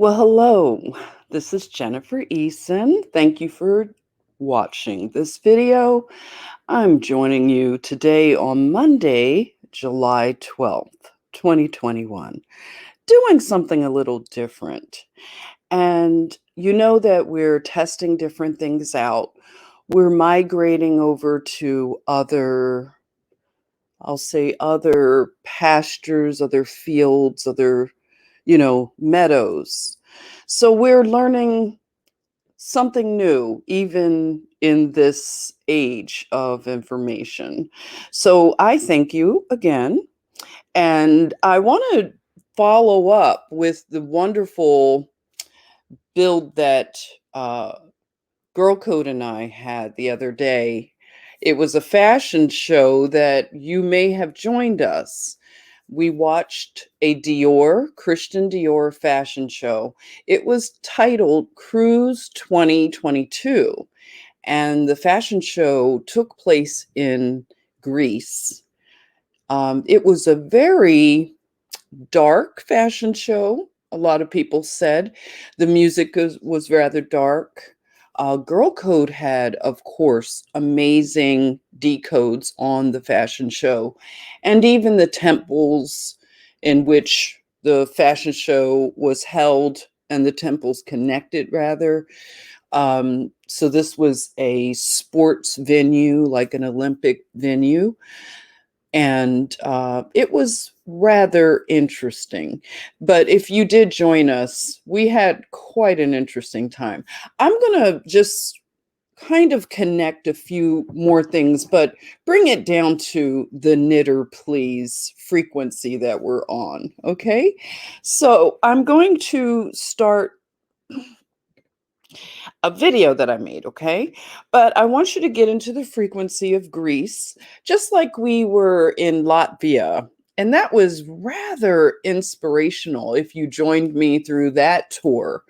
Well, hello. This is Jennifer Eason. Thank you for watching this video. I'm joining you today on Monday, July 12th, 2021, doing something a little different. And you know that we're testing different things out. We're migrating over to I'll say other pastures, other fields, other, meadows. So we're learning something new, even in this age of information. So I thank you again. And I want to follow up with the wonderful build that uh, GirlCode and I had the other day. It was a fashion show that you may have joined us. We watched a Christian Dior fashion show. It was titled Cruise 2022, and the fashion show took place in Greece. It was a very dark fashion show. A lot of people said the music was rather dark. GirlCode had, of course, amazing decodes on the fashion show, and even the temples in which the fashion show was held and the temples connected, rather. So this was a sports venue, like an Olympic venue, and it was rather interesting. But if you did join us, we had quite an interesting time. I'm going to just kind of connect a few more things, but bring it down to the knitter please frequency that we're on. Okay. So I'm going to start a video that I made, okay? But I want you to get into the frequency of Greece, just like we were in Latvia. And that was rather inspirational if you joined me through that tour.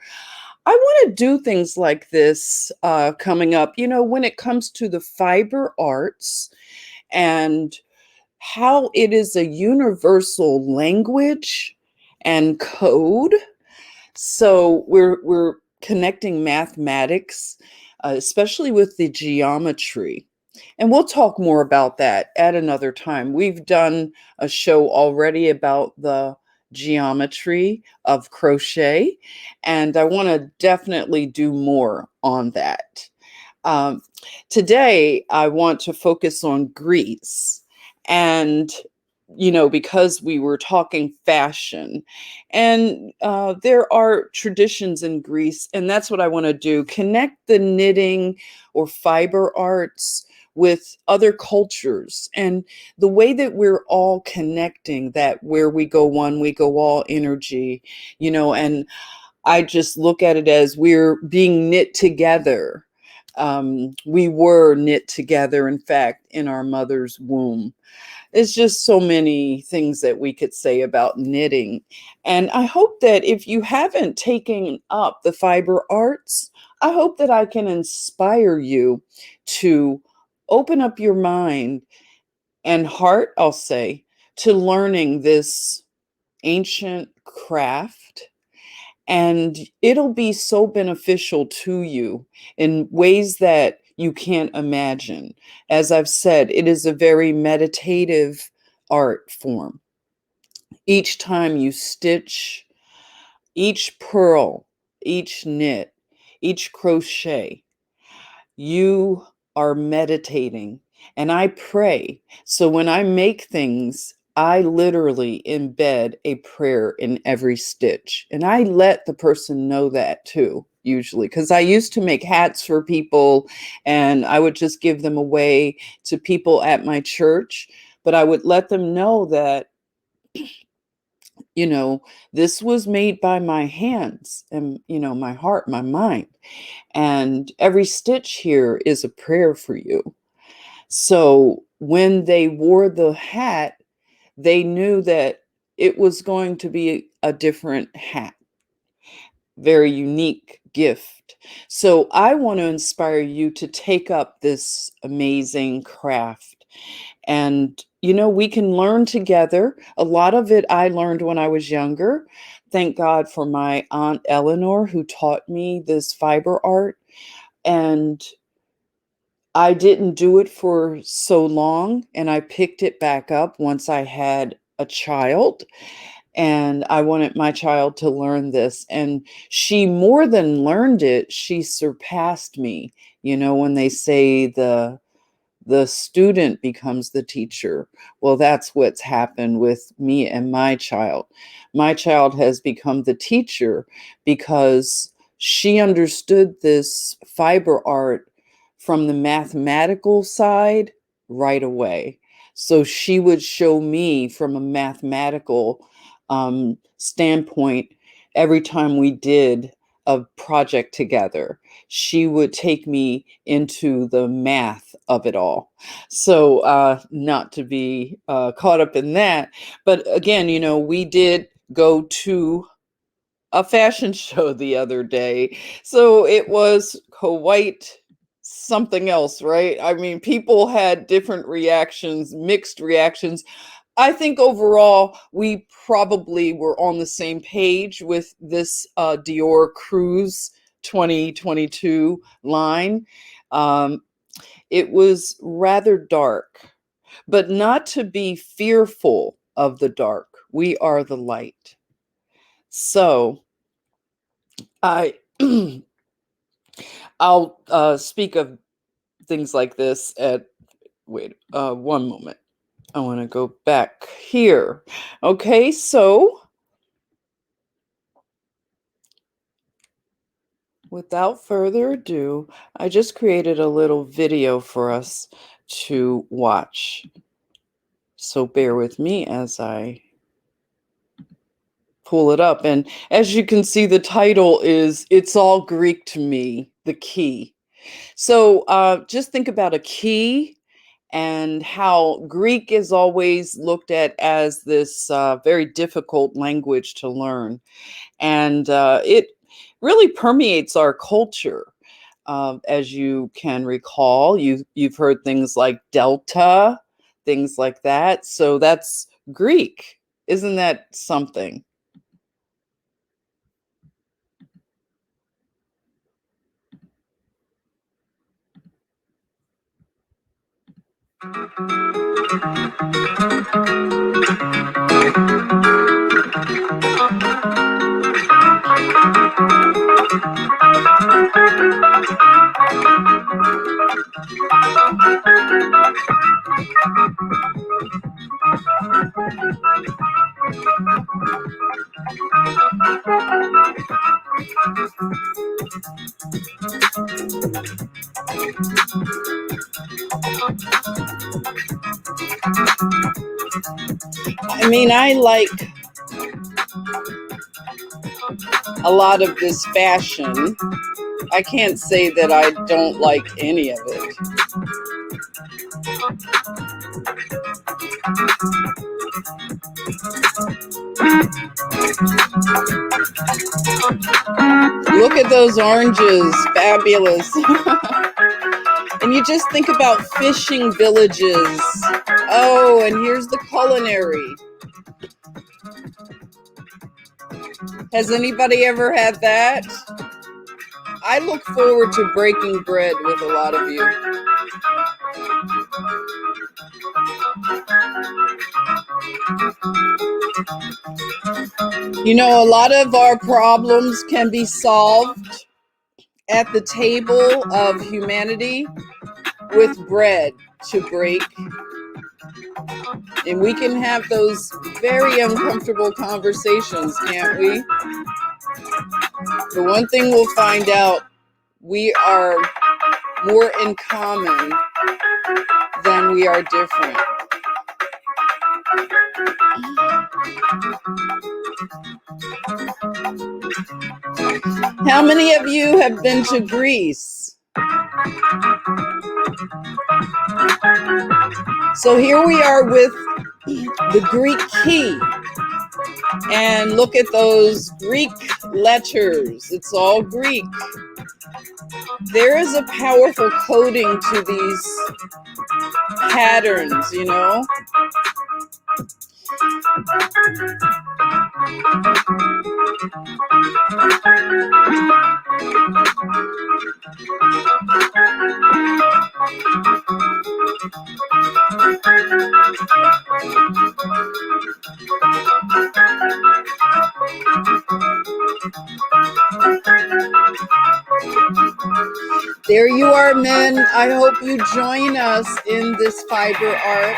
I want to do things like this coming up, when it comes to the fiber arts and how it is a universal language and code. So we're connecting mathematics, especially with the geometry. And we'll talk more about that at another time. We've done a show already about the geometry of crochet, and I want to definitely do more on that. Um, Today, I want to focus on Greece. And because we were talking fashion, and there are traditions in Greece, and that's what I want to do, connect the knitting or fiber arts with other cultures, and the way that we're all connecting, that where we go one, we go all energy, and I just look at it as we're being knit together. We were knit together, in fact, in our mother's womb. It's just so many things that we could say about knitting. And I hope that if you haven't taken up the fiber arts, I hope that I can inspire you to open up your mind and heart, I'll say, to learning this ancient craft. And it'll be so beneficial to you in ways that you can't imagine. As I've said, it is a very meditative art form. Each time you stitch, each purl, each knit, each crochet, you are meditating. And I pray. So when I make things, I literally embed a prayer in every stitch. And I let the person know that too, usually, because I used to make hats for people and I would just give them away to people at my church. But I would let them know that, this was made by my hands and, my heart, my mind. And every stitch here is a prayer for you. So when they wore the hat, they knew that it was going to be a different hat, very unique gift. So I want to inspire you to take up this amazing craft. And, we can learn together. A lot of it I learned when I was younger. thank God for my Aunt Eleanor who taught me this fiber art. And I didn't do it for so long, and I picked it back up once I had a child, and I wanted my child to learn this. And she more than learned it, she surpassed me. You know, when they say the student becomes the teacher. Well, that's what's happened with me and my child. My child has become the teacher because she understood this fiber art from the mathematical side right away. So she would show me from a mathematical standpoint every time we did a project together. She would take me into the math of it all. So, not to be caught up in that, but again, you know, we did go to a fashion show the other day. So it was quite something else, right? I mean, people had different reactions, mixed reactions. I think overall, we probably were on the same page with this Dior Cruise 2022 line. Um, it was rather dark, but not to be fearful of the dark. We are the light. So I, I'll speak of things like this at, wait, one moment. I want to go back here. Okay, so without further ado, I just created a little video for us to watch. So bear with me as I pull it up. And as you can see, the title is It's All Greek to Me, the Key. So just think about a key and how Greek is always looked at as this very difficult language to learn. And it really permeates our culture. As you can recall, you've heard things like delta, things like that. So that's Greek. Isn't that something? I mean, I like a lot of this fashion. I can't say that I don't like any of it. Look at those oranges, fabulous. And you just think about fishing villages. Oh, and here's the culinary. Has anybody ever had that? I look forward to breaking bread with a lot of you. You know, a lot of our problems can be solved at the table of humanity with bread to break. And we can have those very uncomfortable conversations, can't we? The one thing we'll find out, we are more in common than we are different. How many of you have been to Greece? So here we are with the Greek key. And look at those Greek letters. It's all Greek. There is a powerful coding to these patterns, you know. There you are, men. I hope you join us in this fiber art.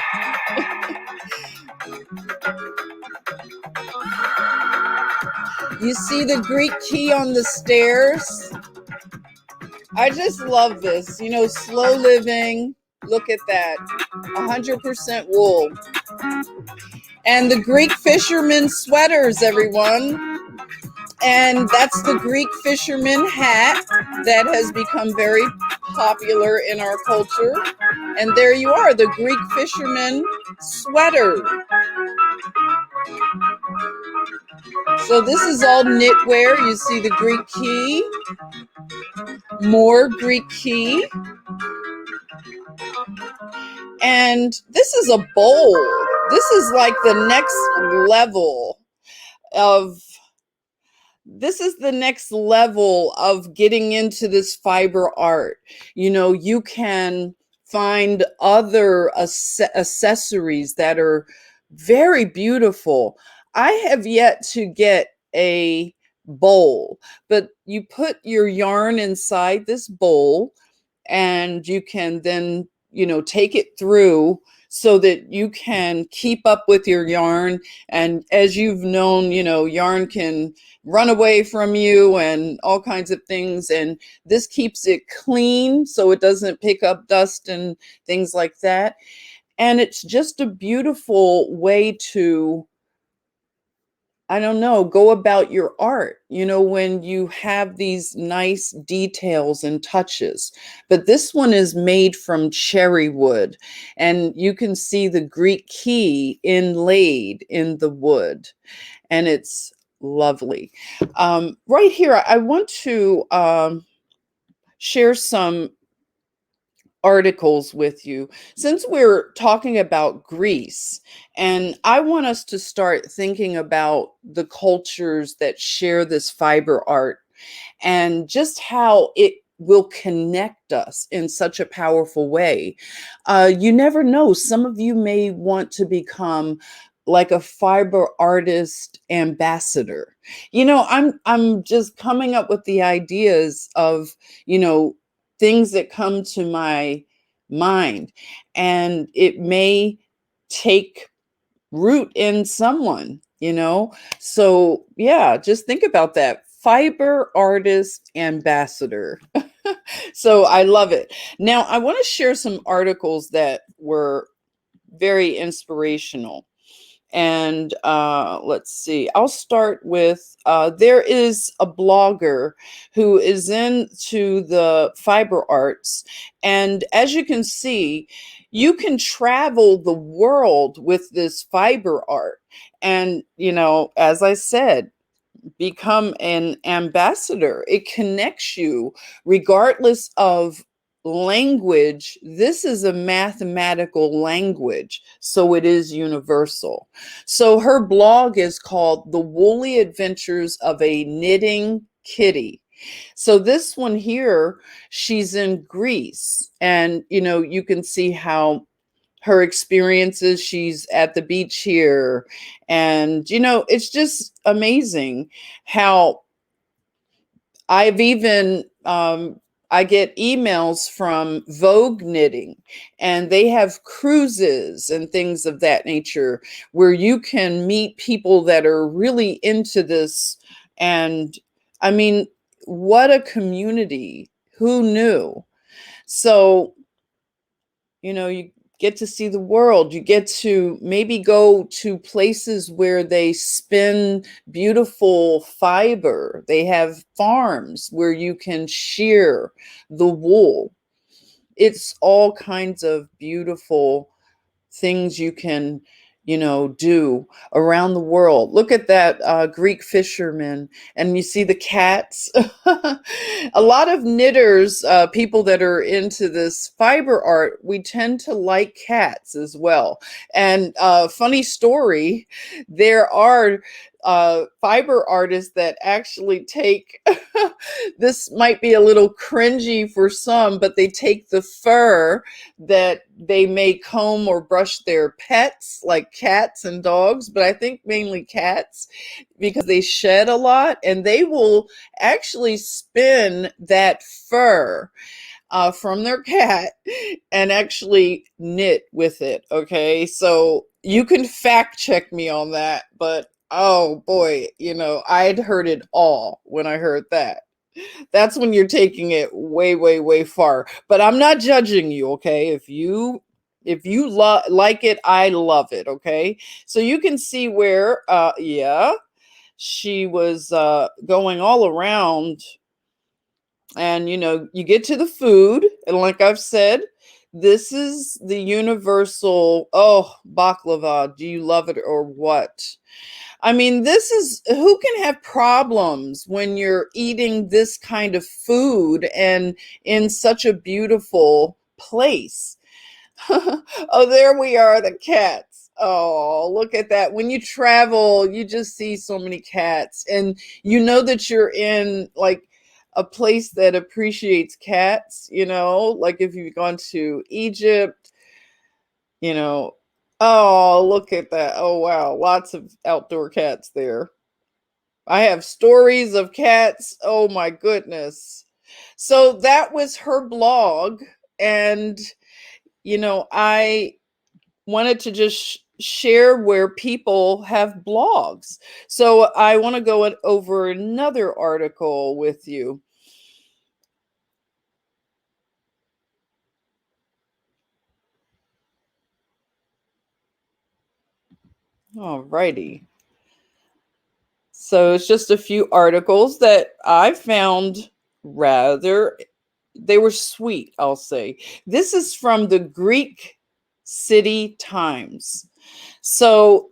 You see the Greek key on the stairs? I just love this. You know, slow living. Look at that. 100% wool. And the Greek fisherman sweaters, everyone. And that's the Greek fisherman hat that has become very popular in our culture. And there you are, the Greek fisherman sweater. So this is all knitwear. You see the Greek key, more Greek key. And this is a bowl. This is like the next level of getting into this fiber art. You know, you can find other accessories that are very beautiful. I have yet to get a bowl, but you put your yarn inside this bowl and you can then, you know, take it through so that you can keep up with your yarn. And as you've known, you know, yarn can run away from you and all kinds of things. And this keeps it clean so it doesn't pick up dust and things like that. And it's just a beautiful way to, I don't know, go about your art, you know, when you have these nice details and touches. But this one is made from cherry wood, and you can see the Greek key inlaid in the wood, and it's lovely. Right here, I want to share some articles with you since we're talking about Greece, and I want us to start thinking about the cultures that share this fiber art and just how it will connect us in such a powerful way. You never know, some of you may want to become like a fiber artist ambassador. You know, I'm just coming up with the ideas of, you know, things that come to my mind, and it may take root in someone, you know. So yeah, just think about that. Fiber artist ambassador. So I love it. Now I want to share some articles that were very inspirational. And let's see, I'll start with there is a blogger who is into the fiber arts. And as you can see, you can travel the world with this fiber art. And, you know, as I said, become an ambassador. It connects you regardless of language. This is a mathematical language, so it is universal. So her blog is called The Woolly Adventures of a Knitting Kitty. So this one here, she's in Greece, and you know, you can see how her experiences, she's at the beach here, and you know, it's just amazing how I've even I get emails from Vogue Knitting, and they have cruises and things of that nature where you can meet people that are really into this. And I mean, what a community. Who knew? So, you know, you get to see the world. You get to maybe go to places where they spin beautiful fiber. They have farms where you can shear the wool. It's all kinds of beautiful things you can, do around the world. Look at that Greek fisherman, and you see the cats. A lot of knitters, people that are into this fiber art, we tend to like cats as well. And funny story, there are fiber artists that actually take this might be a little cringy for some, but they take the fur that they may comb or brush their pets, like cats and dogs, but I think mainly cats, because they shed a lot, and they will actually spin that fur from their cat and actually knit with it. Okay, so you can fact check me on that, but oh boy, I'd heard it all when I heard that. That's when you're taking it way, way, way far. But I'm not judging you, okay? If you like it, I love it, okay? So you can see where, yeah, she was going all around, and you get to the food, and like I've said, this is the universal. Oh, baklava, do you love it or what? I mean, this is, who can have problems when you're eating this kind of food and in such a beautiful place? Oh, there we are, the cats. Oh, look at that. When you travel, you just see so many cats, and you know that you're in like a place that appreciates cats, like if you've gone to Egypt, you know. Oh, look at that. Oh, wow. Lots of outdoor cats there. I have stories of cats. Oh, my goodness. So that was her blog. And, I wanted to just share where people have blogs. So I want to go over another article with you. All righty. So it's just a few articles that I found rather, they were sweet, I'll say. This is from the Greek City Times. So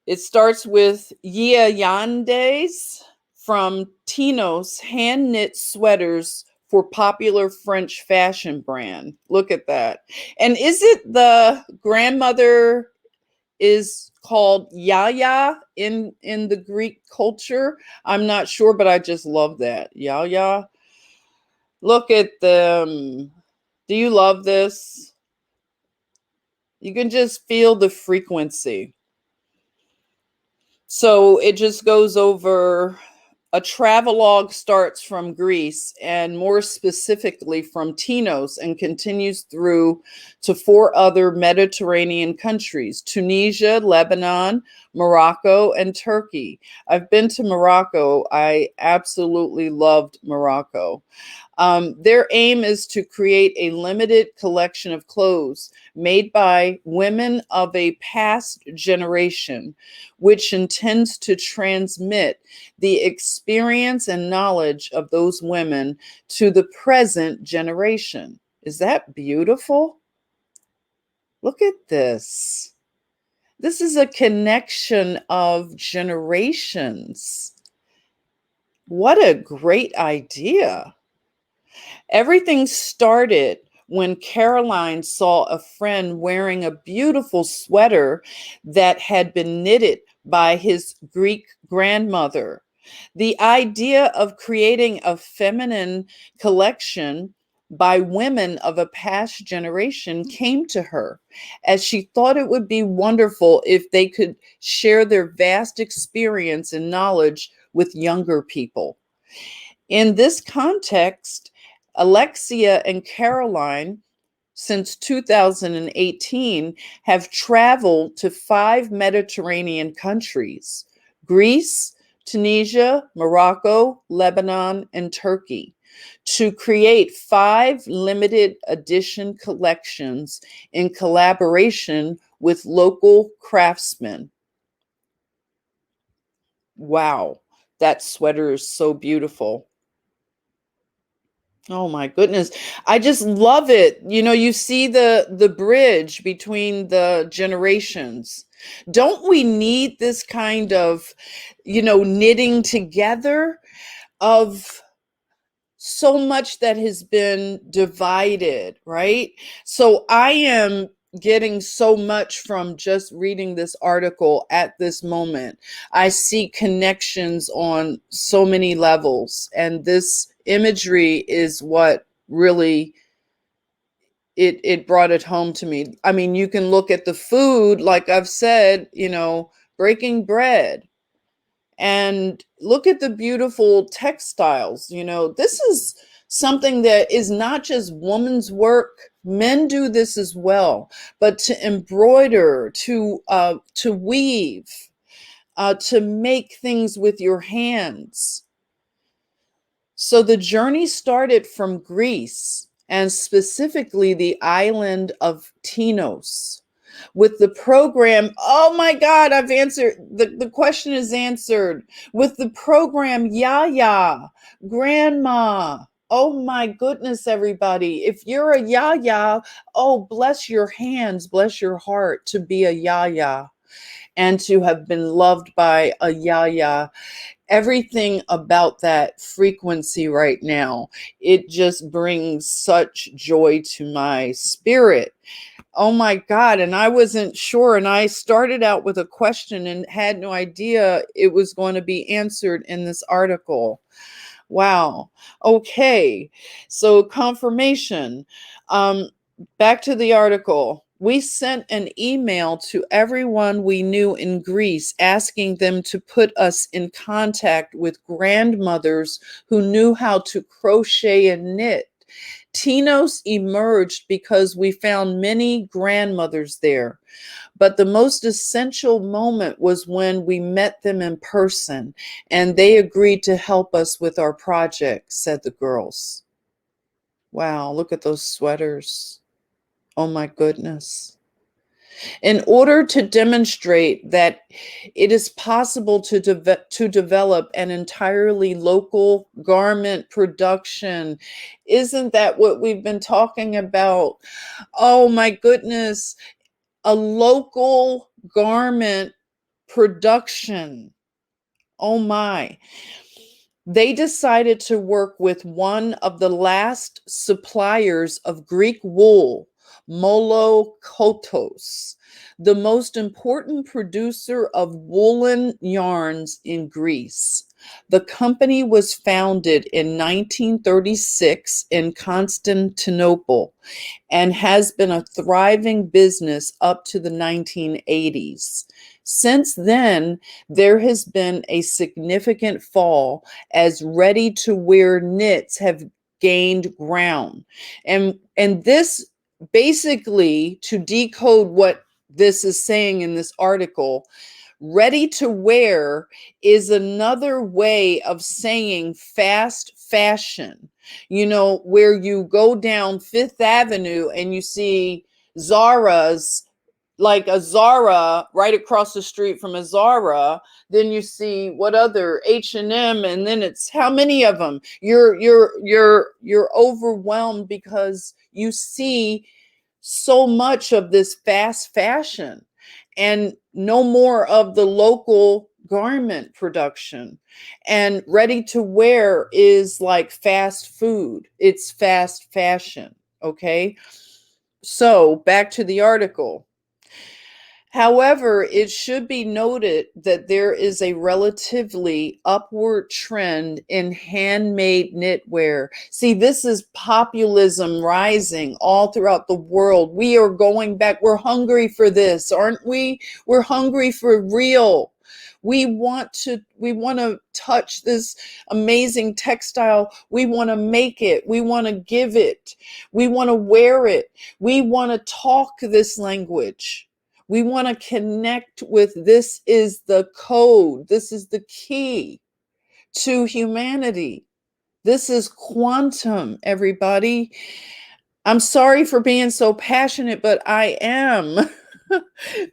it starts with Yandes from Tino's hand knit sweaters for popular French fashion brand. Look at that. And is it the grandmother is called Yaya in the Greek culture? I'm not sure, but I just love that. Yaya. Look at them. Do you love this? You can just feel the frequency. So it just goes over. A travelogue starts from Greece, and more specifically from Tinos, and continues through to 4 other Mediterranean countries: Tunisia, Lebanon, Morocco, and Turkey. I've been to Morocco. I absolutely loved Morocco. Their aim is to create a limited collection of clothes made by women of a past generation, which intends to transmit the experience and knowledge of those women to the present generation. Is that beautiful? Look at this. This is a connection of generations. What a great idea. Everything started when Caroline saw a friend wearing a beautiful sweater that had been knitted by his Greek grandmother. The idea of creating a feminine collection by women of a past generation came to her, as she thought it would be wonderful if they could share their vast experience and knowledge with younger people. In this context, Alexia and Caroline, since 2018, have traveled to 5 Mediterranean countries: Greece, Tunisia, Morocco, Lebanon, and Turkey, to create 5 limited edition collections in collaboration with local craftsmen. Wow, that sweater is so beautiful. Oh my goodness. I just love it. You know, you see the bridge between the generations. Don't we need this kind of, knitting together of so much that has been divided, right? So I am getting so much from just reading this article at this moment. I see connections on so many levels, and this imagery is what really it brought it home to me. I mean, you can look at the food, like I've said, breaking bread, and look at the beautiful textiles. This is something that is not just woman's work. Men do this as well, but to embroider, to weave, to make things with your hands. So the journey started from Greece, and specifically the island of Tinos, with the program. Oh my God, I've answered. The question is answered. With the program YAYA, Grandma. Oh my goodness, everybody. If you're a YAYA, oh, bless your hands, bless your heart to be a YAYA and to have been loved by a YAYA. Everything about that frequency right now, it just brings such joy to my spirit. Oh my God. And I wasn't sure. And I started out with a question and had no idea it was going to be answered in this article. Wow. Okay. So confirmation. Um, Back to the article. We sent an email to everyone we knew in Greece asking them to put us in contact with grandmothers who knew how to crochet and knit. Tinos emerged because we found many grandmothers there. But the most essential moment was when we met them in person and they agreed to help us with our project, said the girls. Wow, look at those sweaters. Oh my goodness. In order to demonstrate that it is possible to develop an entirely local garment production, isn't that what we've been talking about? Oh my goodness, a local garment production. Oh my. They decided to work with one of the last suppliers of Greek wool, Molokotos, the most important producer of woolen yarns in Greece. The company was founded in 1936 in Constantinople and has been a thriving business up to the 1980s. Since then, there has been a significant fall as ready-to-wear knits have gained ground. And this basically, to decode what this is saying in this article, ready to wear is another way of saying fast fashion. Where you go down Fifth Avenue and you see Zara's, like a Zara right across the street from a Zara. Then you see what other H&M, and then it's how many of them. You're overwhelmed because you see so much of this fast fashion and no more of the local garment production. And ready to wear is like fast food. It's fast fashion. Okay. So back to the article. However, it should be noted that there is a relatively upward trend in handmade knitwear. See, this is populism rising all throughout the world. We are going back. We're hungry for this, aren't we? We're hungry for real. We want to touch this amazing textile. We want to make it. We want to give it. We want to wear it. We want to talk this language. We want to connect with this is the code. This is the key to humanity. This is quantum, everybody. I'm sorry for being so passionate, but I am.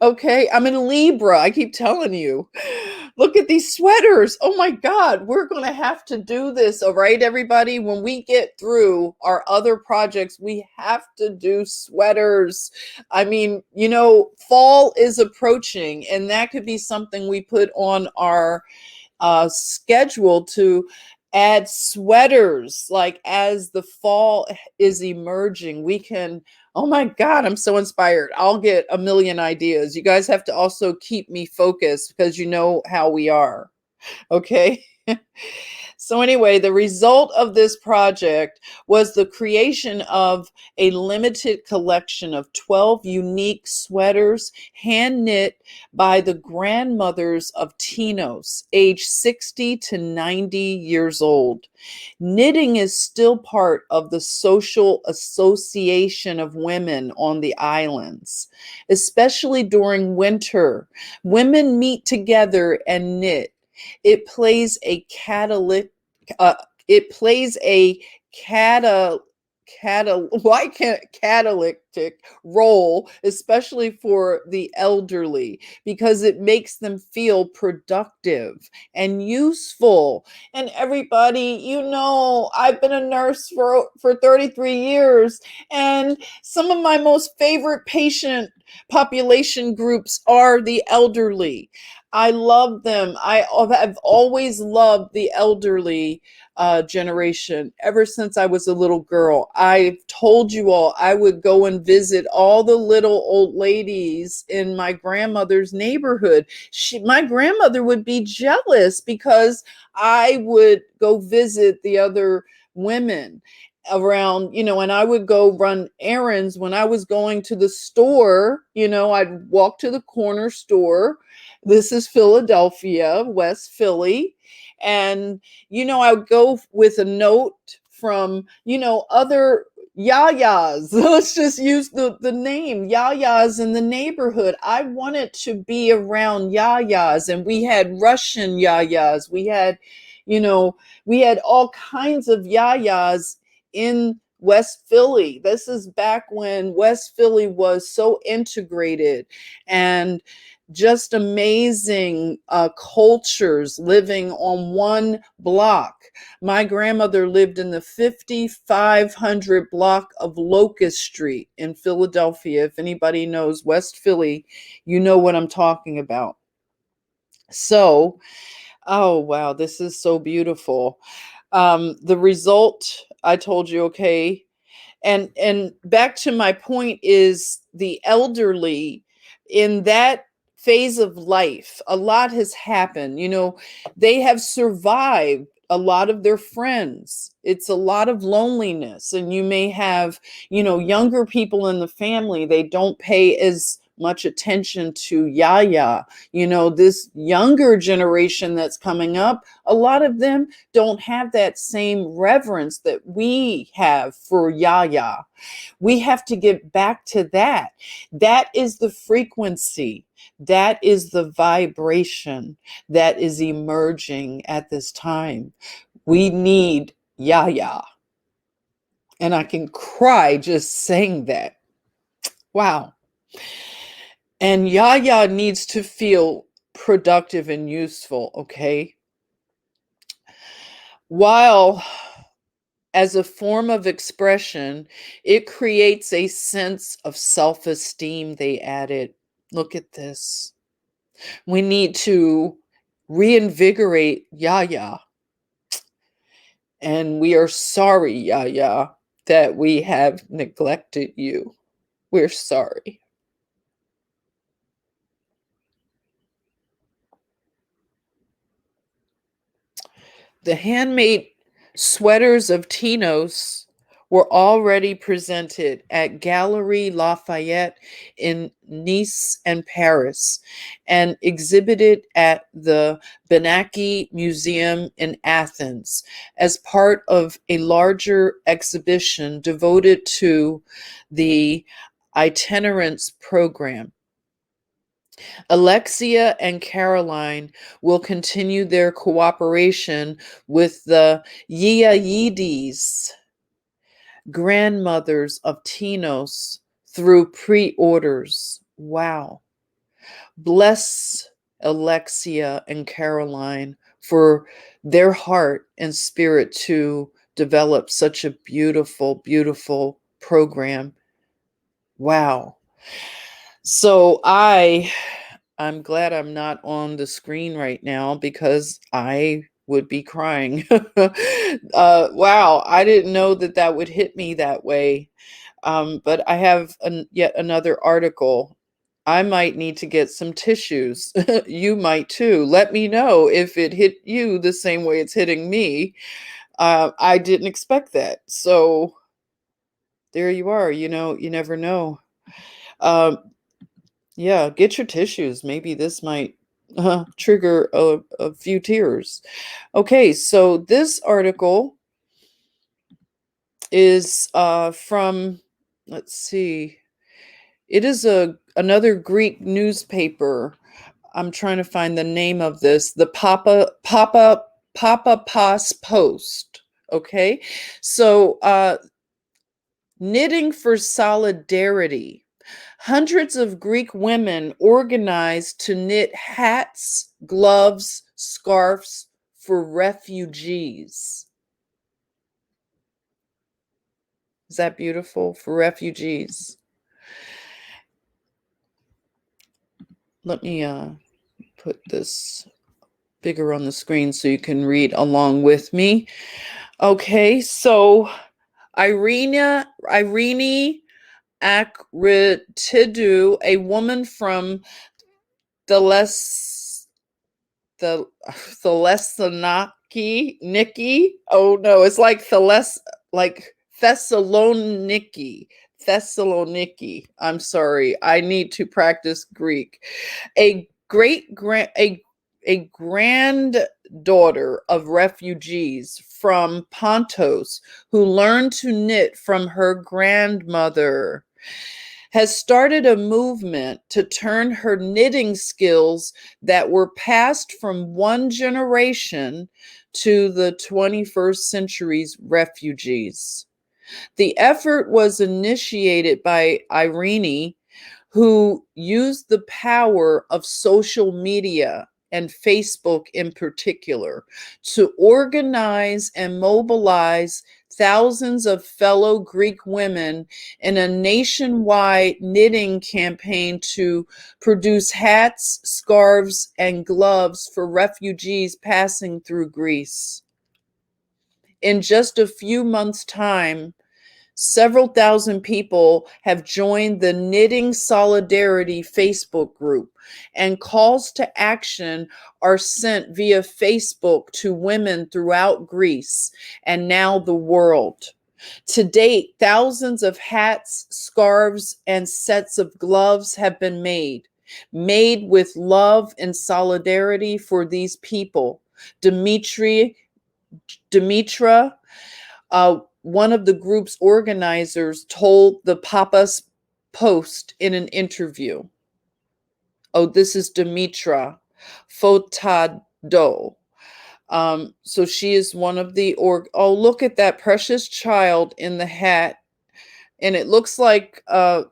Okay, I'm in Libra. I keep telling you. Look at these sweaters. Oh my God, we're going to have to do this. All right, everybody. When we get through our other projects, we have to do sweaters. I mean, fall is approaching, and that could be something we put on our schedule to add sweaters. Like as the fall is emerging, we can. Oh my God, I'm so inspired. I'll get a million ideas. You guys have to also keep me focused because you know how we are. Okay. So anyway, the result of this project was the creation of a limited collection of 12 unique sweaters hand knit by the grandmothers of Tinos, age 60 to 90 years old. Knitting is still part of the social association of women on the islands, especially during winter. Women meet together and knit. It plays a catalytic. Uh, it plays a cata why can't catalytic role, especially for the elderly, because it makes them feel productive and useful. And everybody, I've been a nurse for 33 years, and some of my most favorite patient population groups are the elderly. I love them. I've always loved the elderly generation ever since I was a little girl. I've told you all I would go and visit all the little old ladies in my grandmother's neighborhood. My grandmother would be jealous because I would go visit the other women around, and I would go run errands when I was going to the store. I'd walk to the corner store. This is Philadelphia, West Philly. And, I would go with a note from, other Yayas. Let's just use the name Yayas in the neighborhood. I wanted to be around Yayas, and we had Russian Yayas. We had all kinds of Yayas in West Philly. This is back when West Philly was so integrated and just amazing cultures living on one block. My grandmother lived in the 5500 block of Locust Street in Philadelphia. If anybody knows West Philly, you know what I'm talking about. So, oh wow, this is so beautiful. The result, I told you, okay. And back to my point is the elderly in that phase of life, a lot has happened. They have survived a lot of their friends. It's a lot of loneliness. And you may have, younger people in the family, they don't pay as much attention to Yaya. This younger generation that's coming up, a lot of them don't have that same reverence that we have for Yaya. We have to get back to that. That is the frequency. That is the vibration that is emerging at this time. We need Yaya. And I can cry just saying that. Wow. And Yaya needs to feel productive and useful, okay? While as a form of expression, it creates a sense of self-esteem, they added. Look at this. We need to reinvigorate Yaya. And we are sorry, Yaya, that we have neglected you. We're sorry. The handmade sweaters of Tinos were already presented at Galerie Lafayette in Nice and Paris and exhibited at the Benaki Museum in Athens as part of a larger exhibition devoted to the itinerance program. Alexia and Caroline will continue their cooperation with the YAYA grandmothers of Tinos through pre-orders. Wow. Bless Alexia and Caroline for their heart and spirit to develop such a beautiful, beautiful program. Wow. So I'm glad I'm not on the screen right now because I would be crying. Wow, I didn't know that that would hit me that way. But I have yet another article. I might need to get some tissues. You might too. Let me know if it hit you the same way it's hitting me. I didn't expect that. So there you are. You know, you never know. Um, yeah, get your tissues. Maybe this might trigger a few tears. Okay, so this article is from, let's see, it is another Greek newspaper. I'm trying to find the name of this. The Papa Pas Post. Okay, so knitting for solidarity. Hundreds of Greek women organized to knit hats, gloves, scarves for refugees. Is that beautiful? For refugees. Let me put this bigger on the screen so you can read along with me. Okay, so Irene Akritidou, a woman from the the Thessaloniki. Oh no, it's like Thessaloniki. Thessaloniki. I'm sorry. I need to practice Greek. A granddaughter of refugees from Pontos who learned to knit from her grandmother has started a movement to turn her knitting skills that were passed from one generation to the 21st century's refugees. The effort was initiated by Irene, who used the power of social media and Facebook in particular to organize and mobilize thousands of fellow Greek women in a nationwide knitting campaign to produce hats, scarves, and gloves for refugees passing through Greece. In just a few months' time, several thousand people have joined the Knitting Solidarity Facebook group, and calls to action are sent via Facebook to women throughout Greece and now the world. To date, thousands of hats, scarves, and sets of gloves have been made with love and solidarity for these people. Dimitra, one of the group's organizers, told the Papa's Post in an interview. Oh, this is Dimitra Fotado. So she is one of the oh, look at that precious child in the hat, and it looks like a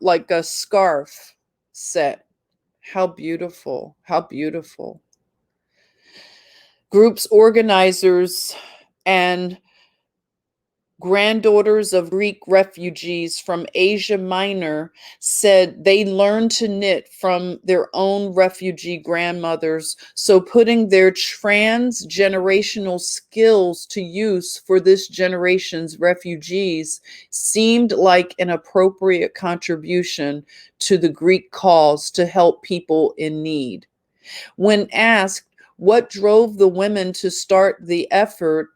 scarf set. How beautiful! How beautiful! Group's organizers and granddaughters of Greek refugees from Asia Minor said they learned to knit from their own refugee grandmothers, so putting their transgenerational skills to use for this generation's refugees seemed like an appropriate contribution to the Greek cause to help people in need. When asked what drove the women to start the effort,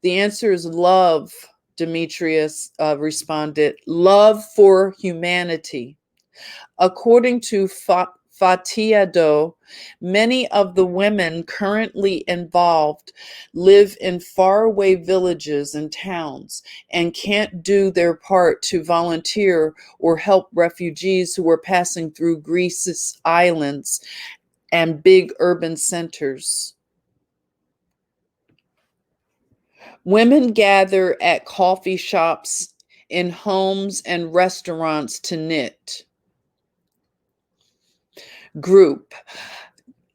the answer is love. Demetrius responded, love for humanity. According to Fatiado, many of the women currently involved live in faraway villages and towns and can't do their part to volunteer or help refugees who are passing through Greece's islands and big urban centers. Women gather at coffee shops, in homes and restaurants to knit. group.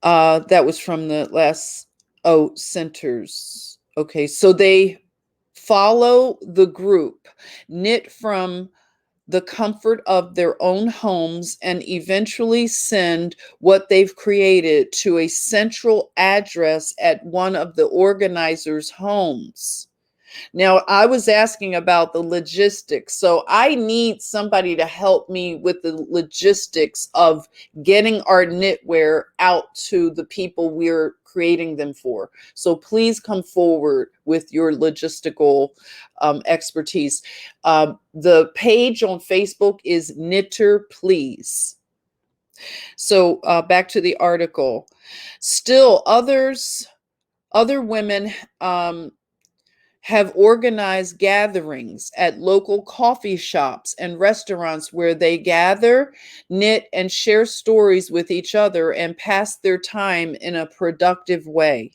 That was from the last, oh, centers. Okay, so they follow the group, knit from the comfort of their own homes, and eventually send what they've created to a central address at one of the organizers' homes. Now, I was asking about the logistics. So I need somebody to help me with the logistics of getting our knitwear out to the people we're creating them for. So please come forward with your logistical expertise. The page on Facebook is Knitter Please. So back to the article. Still, other women have organized gatherings at local coffee shops and restaurants where they gather, knit, and share stories with each other and pass their time in a productive way.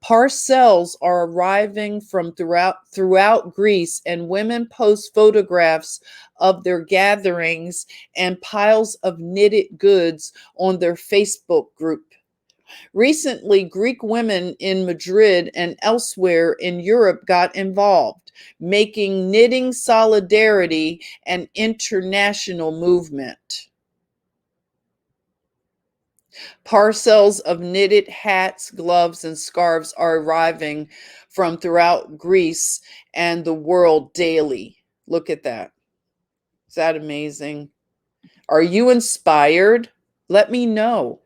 Parcels are arriving from throughout Greece, and women post photographs of their gatherings and piles of knitted goods on their Facebook group. Recently, Greek women in Madrid and elsewhere in Europe got involved, making knitting solidarity an international movement. Parcels of knitted hats, gloves, and scarves are arriving from throughout Greece and the world daily. Look at that. Is that amazing? Are you inspired? Let me know.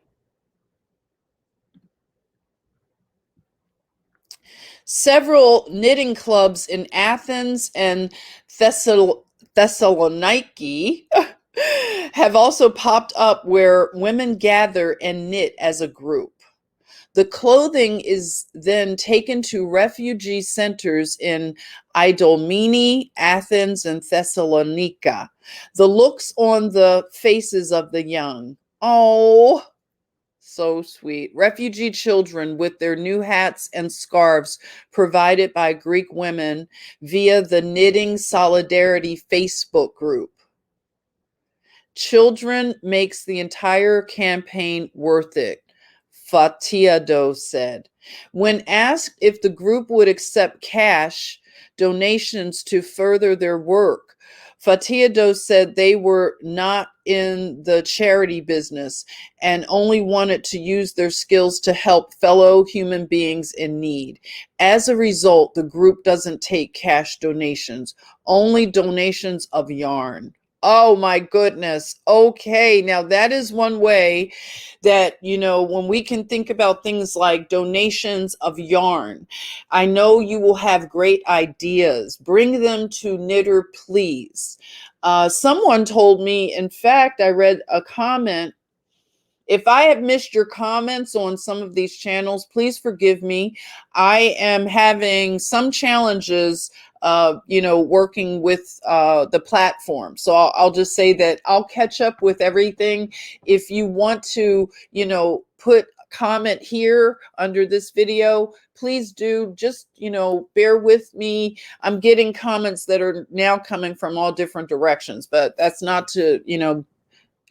Several knitting clubs in Athens and Thessaloniki have also popped up where women gather and knit as a group. The clothing is then taken to refugee centers in Idomeni, Athens, and Thessalonica. The looks on the faces of the young. Oh, so sweet. Refugee children with their new hats and scarves provided by Greek women via the Knitting Solidarity Facebook group. Children makes the entire campaign worth it, Fatiado said. When asked if the group would accept cash donations to further their work, Fatiado said they were not in the charity business and only wanted to use their skills to help fellow human beings in need. As a result, the group doesn't take cash donations, only donations of yarn. Oh my goodness. Okay. Now that is one way that, when we can think about things like donations of yarn, I know you will have great ideas. Bring them to Knitter Please. Someone told me, in fact, I read a comment. If I have missed your comments on some of these channels, please forgive me. I am having some challenges, working with the platform. So I'll just say that I'll catch up with everything. If you want to, put comment here under this video, please do. Just, bear with me. I'm getting comments that are now coming from all different directions, but that's not to,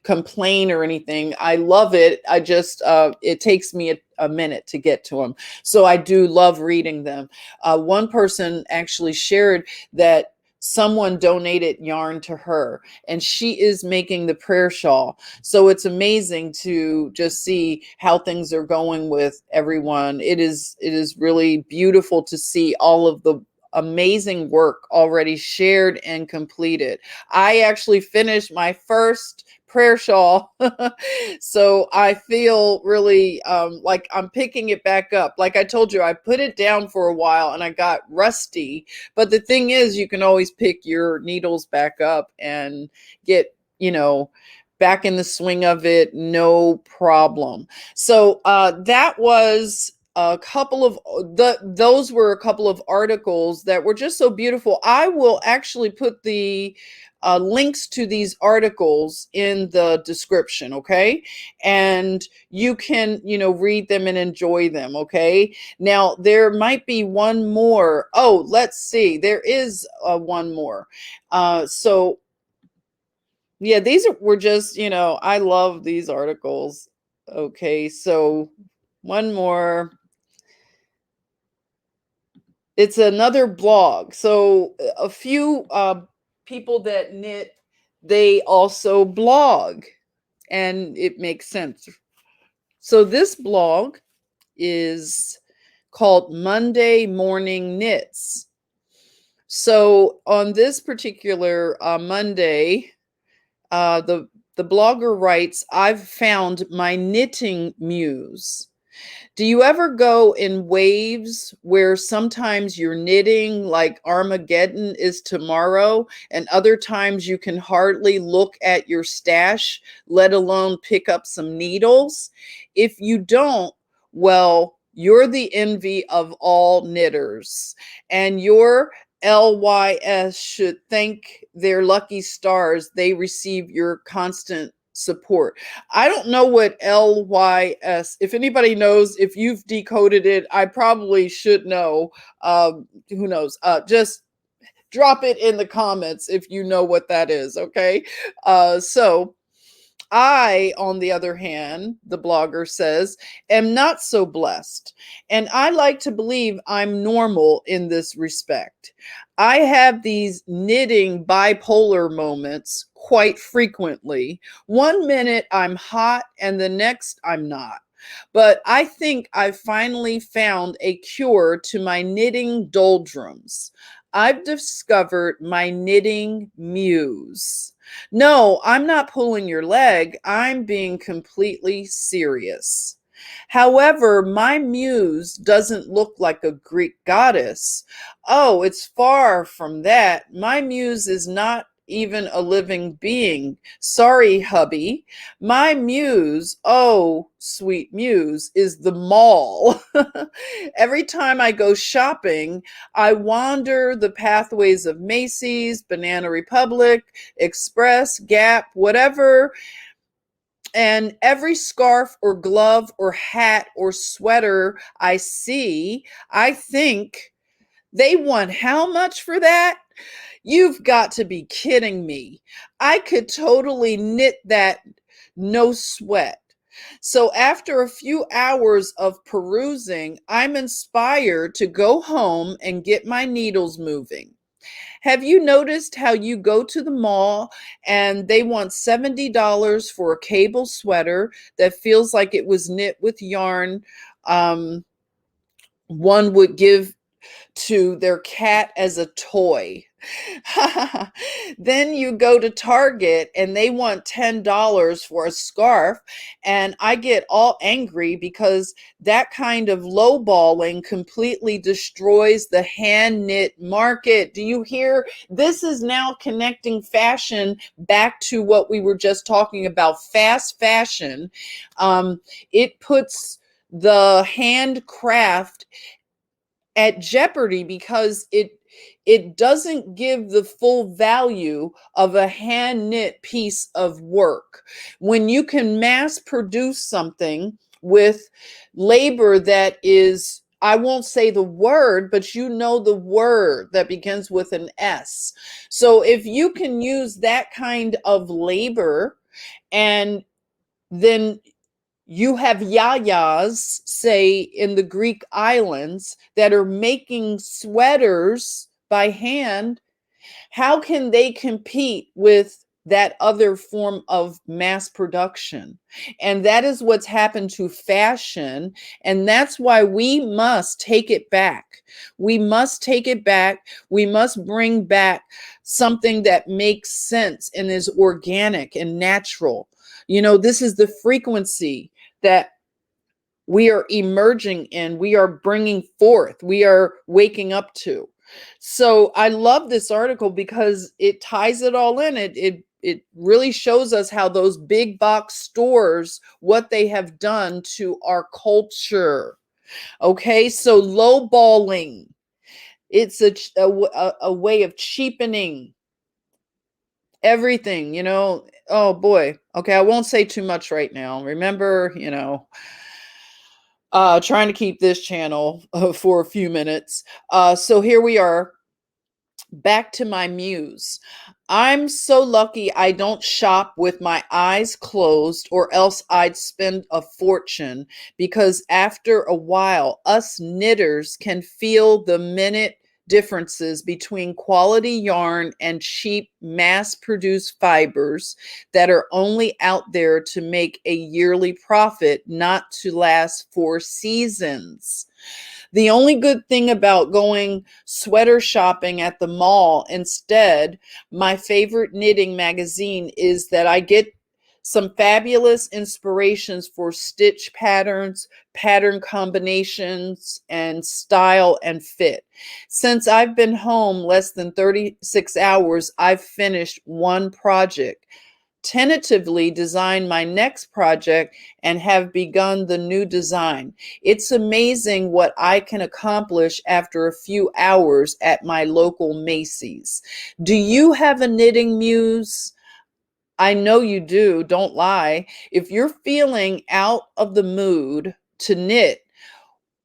complain or anything. I love it. I just it takes me a minute to get to them, so I do love reading them. One person actually shared that someone donated yarn to her and she is making the prayer shawl. So it's amazing to just see how things are going with everyone. It is really beautiful to see all of the amazing work already shared and completed. I actually finished my first prayer shawl. So I feel really like I'm picking it back up. Like I told you, I put it down for a while and I got rusty. But the thing is, you can always pick your needles back up and get, back in the swing of it, no problem. So that was a couple of those were a couple of articles that were just so beautiful. I will actually put the links to these articles in the description, okay? And you can, read them and enjoy them, okay? Now, there might be one more. Oh, let's see. There is one more. So Yeah, were just, I love these articles. Okay, so one more. It's another blog. So a few people that knit, they also blog, and it makes sense. So this blog is called Monday Morning Knits. So on this particular Monday, the blogger writes, "I've found my knitting muse." Do you ever go in waves where sometimes you're knitting like Armageddon is tomorrow, and other times you can hardly look at your stash, let alone pick up some needles? If you don't, well, you're the envy of all knitters, and your LYS should thank their lucky stars they receive your constant support. I don't know what LYS, if anybody knows, if you've decoded it, I probably should know. Who knows? Just drop it in the comments if you know what that is, okay? So I, on the other hand, the blogger says, am not so blessed. And I like to believe I'm normal in this respect. I have these knitting bipolar moments quite frequently. One minute I'm hot and the next I'm not. But I think I've finally found a cure to my knitting doldrums. I've discovered my knitting muse. No, I'm not pulling your leg. I'm being completely serious. However, my muse doesn't look like a Greek goddess. Oh, it's far from that. My muse is not even a living being. Sorry, hubby. My muse, oh, sweet muse, is the mall. Every time I go shopping, I wander the pathways of Macy's, Banana Republic, Express, Gap, whatever, and every scarf or glove or hat or sweater I see, I think, they want how much for that? You've got to be kidding me. I could totally knit that, no sweat. So after a few hours of perusing, I'm inspired to go home and get my needles moving. Have you noticed how you go to the mall and they want $70 for a cable sweater that feels like it was knit with yarn one would give to their cat as a toy? Then you go to Target and they want $10 for a scarf, and I get all angry because that kind of lowballing completely destroys the hand knit market. Do you hear? This is now connecting fashion back to what we were just talking about, fast fashion. It puts the handcraft at jeopardy because it doesn't give the full value of a hand knit piece of work. When you can mass produce something with labor that is, I won't say the word, but you know the word that begins with an S. So if you can use that kind of labor, and then you have yayas, say in the Greek islands, that are making sweaters by hand. How can they compete with that other form of mass production? And that is what's happened to fashion. And that's why we must take it back. We must take it back. We must bring back something that makes sense and is organic and natural. This is the frequency that we are emerging in, we are bringing forth, we are waking up to. So I love this article because it ties it all in. It really shows us how those big box stores, what they have done to our culture. Okay, so lowballing, it's a way of cheapening everything. Oh boy. Okay, I won't say too much right now. Remember, trying to keep this channel for a few minutes. So here we are. Back to my muse. I'm so lucky I don't shop with my eyes closed, or else I'd spend a fortune, because after a while, us knitters can feel the minute differences between quality yarn and cheap mass produced fibers that are only out there to make a yearly profit, not to last for seasons. The only good thing about going sweater shopping at the mall instead, my favorite knitting magazine, is that I get some fabulous inspirations for stitch patterns, pattern combinations, and style and fit. Since I've been home less than 36 hours, I've finished one project, tentatively designed my next project, and have begun the new design. It's amazing what I can accomplish after a few hours at my local Macy's. Do you have a knitting muse? I know you do. Don't lie. If you're feeling out of the mood to knit,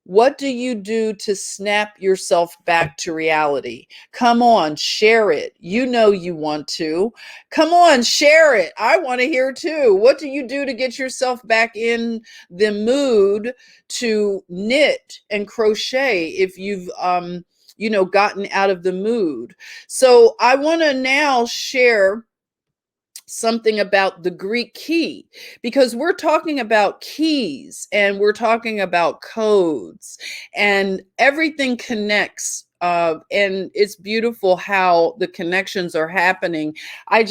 what do you do to snap yourself back to reality? Come on, share it. You know you want to. Come on, share it. I want to hear too. What do you do to get yourself back in the mood to knit and crochet if you've gotten out of the mood? So I want to now share something about the Greek key, because we're talking about keys and we're talking about codes, and everything connects. And it's beautiful how the connections are happening. I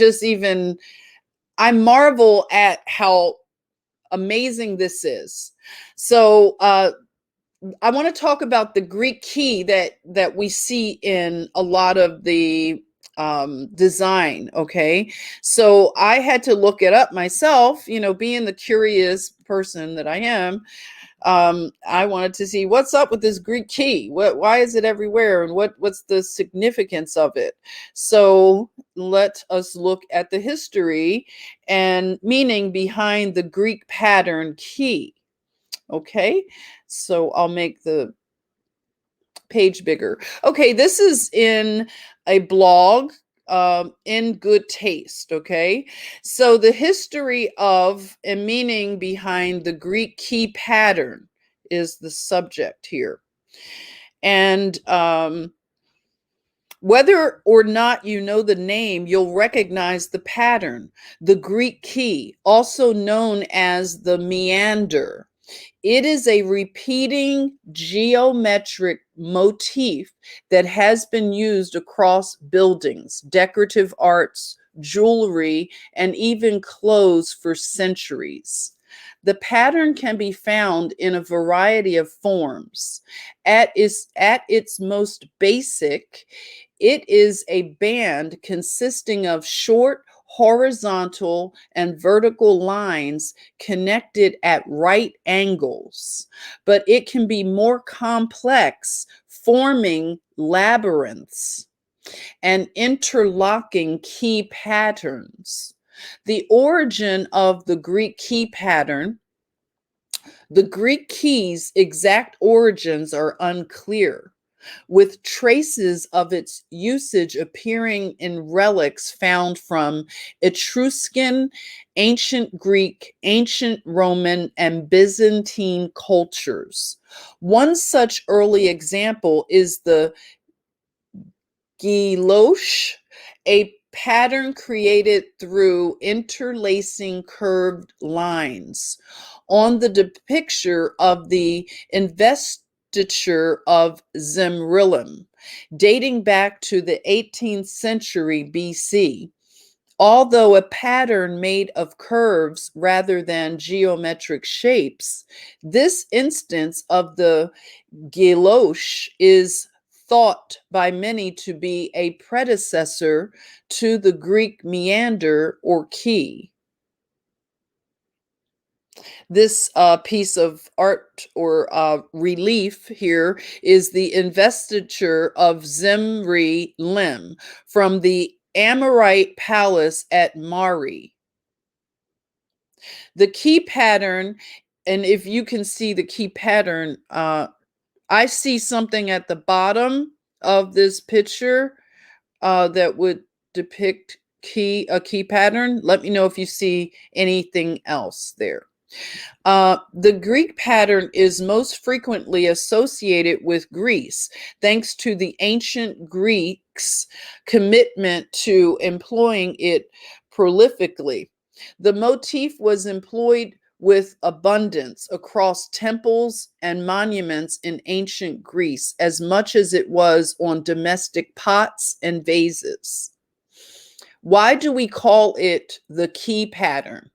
marvel at how amazing this is. So I want to talk about the Greek key that we see in a lot of the design. Okay, so I had to look it up myself. Being the curious person that I am, I wanted to see what's up with this Greek key. Why is it everywhere, and what's the significance of it? So let us look at the history and meaning behind the Greek pattern key. Okay, so I'll make the page bigger. Okay, this is in a blog, in good taste. Okay, so the history of and meaning behind the Greek key pattern is the subject here. And whether or not you know the name, you'll recognize the pattern. The Greek key, also known as the meander. It is a repeating geometric motif that has been used across buildings, decorative arts, jewelry, and even clothes for centuries. The pattern can be found in a variety of forms. At its most basic, it is a band consisting of short horizontal and vertical lines connected at right angles, but it can be more complex, forming labyrinths and interlocking key patterns. The origin of the Greek key pattern. The Greek key's exact origins are unclear, with traces of its usage appearing in relics found from Etruscan, ancient Greek, ancient Roman, and Byzantine cultures. One such early example is the guilloche, a pattern created through interlacing curved lines. On the depiction of the investiture of Zemrillim, dating back to the 18th century BC, although a pattern made of curves rather than geometric shapes, this instance of the guilloche is thought by many to be a predecessor to the Greek meander or key. This piece of art or relief here is the investiture of Zimri Lim from the Amorite Palace at Mari. The key pattern, and if you can see the key pattern, I see something at the bottom of this picture. that would depict a key pattern. Let me know if you see anything else there. The Greek pattern is most frequently associated with Greece, thanks to the ancient Greeks' commitment to employing it prolifically. The motif was employed with abundance across temples and monuments in ancient Greece, as much as it was on domestic pots and vases. Why do we call it the key pattern?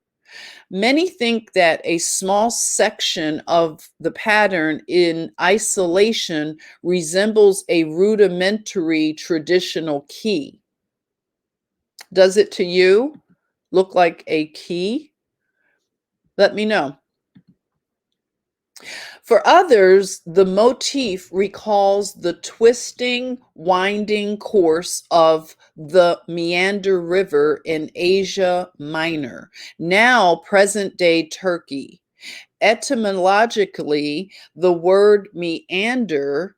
Many think that a small section of the pattern in isolation resembles a rudimentary traditional key. Does it to you look like a key? Let me know. For others, the motif recalls the twisting, winding course of the Meander River in Asia Minor, now present-day Turkey. Etymologically, the word meander,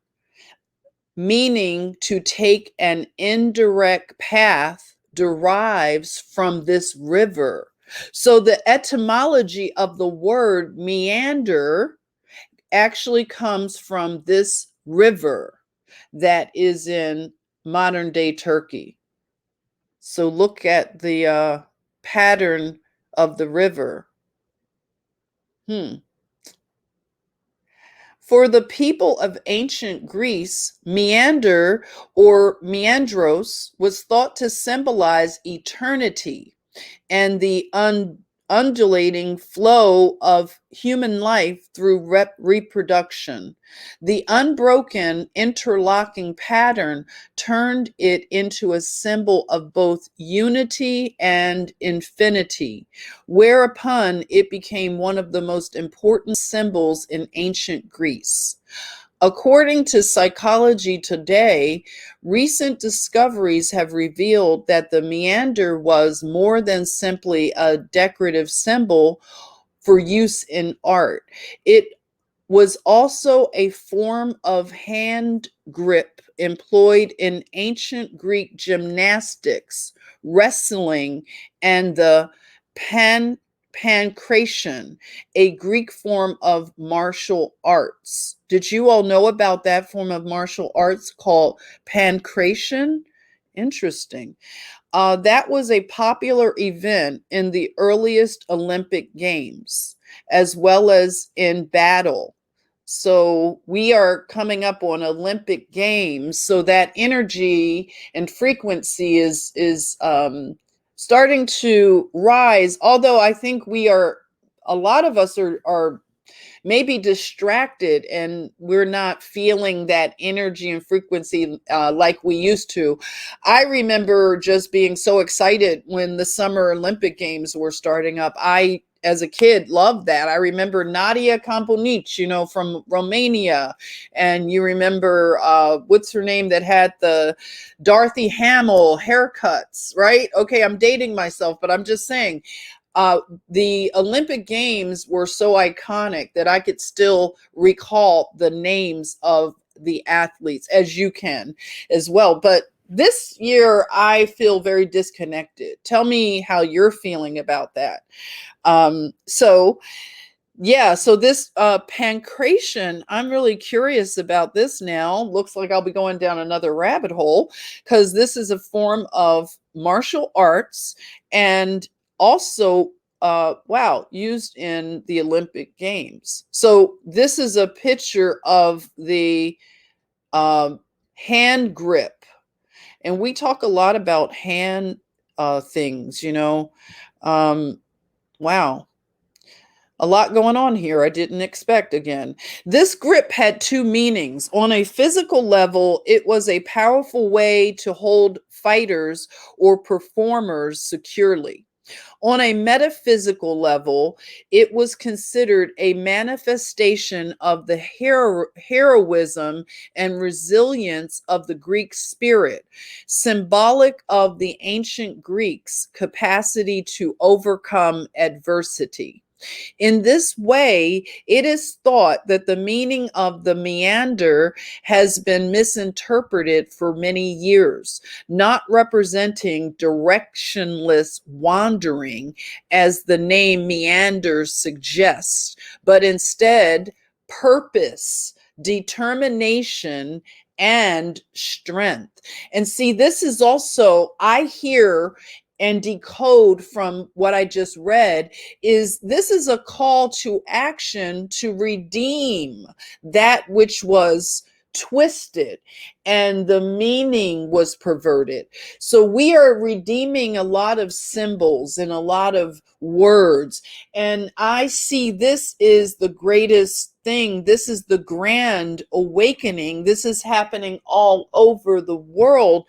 meaning to take an indirect path, derives from this river. So the etymology of the word meander actually comes from this river that is in modern day Turkey. So look at the pattern of the river. For the people of ancient Greece, meander or meandros was thought to symbolize eternity and the undulating flow of human life through reproduction. The unbroken interlocking pattern turned it into a symbol of both unity and infinity, whereupon it became one of the most important symbols in ancient Greece. According to Psychology Today, recent discoveries have revealed that the meander was more than simply a decorative symbol for use in art. It was also a form of hand grip employed in ancient Greek gymnastics, wrestling, and the pancration, a Greek form of martial arts. Did you all know about that form of martial arts called pancration? Interesting. That was a popular event in the earliest Olympic Games, as well as in battle. So we are coming up on Olympic Games, so that energy and frequency is starting to rise. Although I think a lot of us are maybe distracted and we're not feeling that energy and frequency like we used to. I remember just being so excited when the Summer Olympic Games were starting up. I, as a kid, loved that. I remember Nadia Comaneci, from Romania. And you remember, what's her name that had the Dorothy Hamill haircuts, right? Okay, I'm dating myself, but I'm just saying, the Olympic Games were so iconic that I could still recall the names of the athletes, as you can as well. But this year, I feel very disconnected. Tell me how you're feeling about that. So this pancration, I'm really curious about this now. Looks like I'll be going down another rabbit hole, because this is a form of martial arts and also used in the Olympic Games. So this is a picture of the hand grip, and we talk a lot about hand things. Wow. A lot going on here I didn't expect again. This grip had two meanings. On a physical level, it was a powerful way to hold fighters or performers securely. On a metaphysical level, it was considered a manifestation of the heroism and resilience of the Greek spirit, symbolic of the ancient Greeks' capacity to overcome adversity. In this way, it is thought that the meaning of the meander has been misinterpreted for many years, not representing directionless wandering as the name meanders suggests, but instead purpose, determination, and strength. And see, this is also, I hear and decode from what I just read, is this is a call to action to redeem that which was twisted and the meaning was perverted. So we are redeeming a lot of symbols and a lot of words. And I see this is the greatest thing. This is the grand awakening. This is happening all over the world.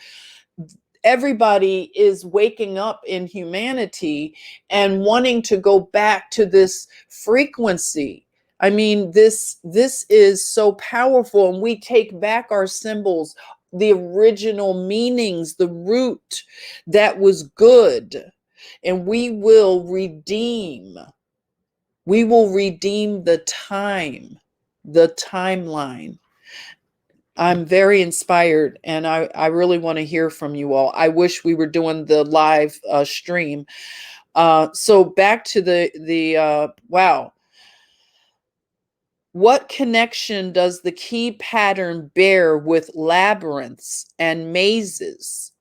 Everybody is waking up in humanity and wanting to go back to this frequency. I mean, this is so powerful, and we take back our symbols, the original meanings, the root that was good, and we will redeem. We will redeem the timeline. I'm very inspired, and I really want to hear from you all. I wish we were doing the live stream. So back to the wow. What connection does the key pattern bear with labyrinths and mazes?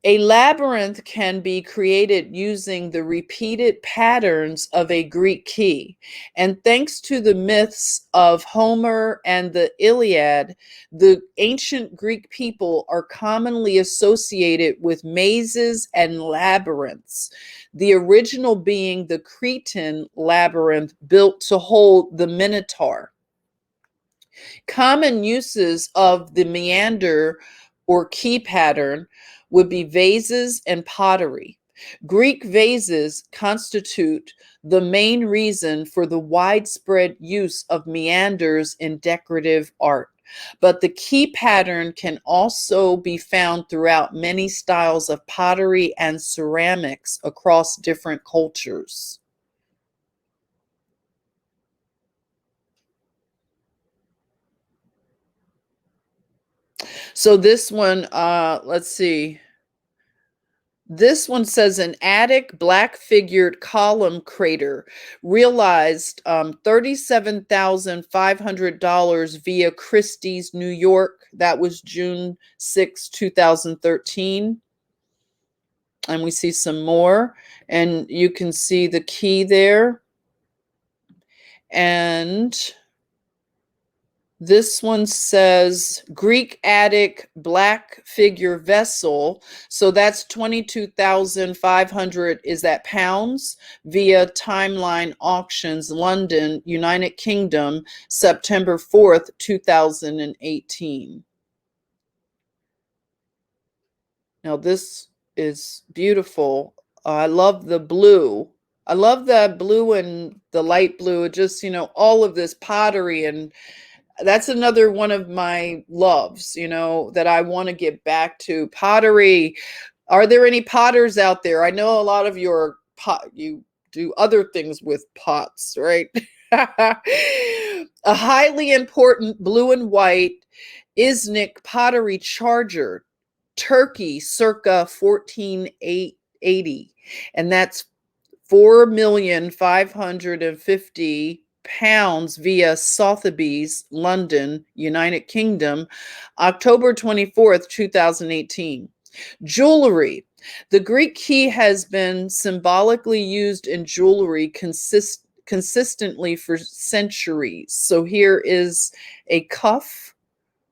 A labyrinth can be created using the repeated patterns of a Greek key. And thanks to the myths of Homer and the Iliad, the ancient Greek people are commonly associated with mazes and labyrinths, the original being the Cretan labyrinth built to hold the Minotaur. Common uses of the meander or key pattern would be vases and pottery. Greek vases constitute the main reason for the widespread use of meanders in decorative art. But the key pattern can also be found throughout many styles of pottery and ceramics across different cultures. So this one, let's see. This one says an attic black figured column crater realized $37,500 via Christie's, New York. That was June 6, 2013. And we see some more. And you can see the key there. And this one says Greek attic black figure vessel. So that's 22,500. Is that pounds? Via Timeline Auctions, London, United Kingdom, September 4th, 2018. Now this is beautiful. I love the blue. I love that blue and the light blue. Just, all of this pottery, and that's another one of my loves, that I want to get back to. Pottery. Are there any potters out there? I know a lot of you do other things with pots, right? A highly important blue and white Iznik pottery charger, Turkey, circa 1480, and that's 4,550,000 pounds via Sotheby's, London, United Kingdom, October 24th, 2018. Jewelry. The Greek key has been symbolically used in jewelry consistently for centuries. So here is a cuff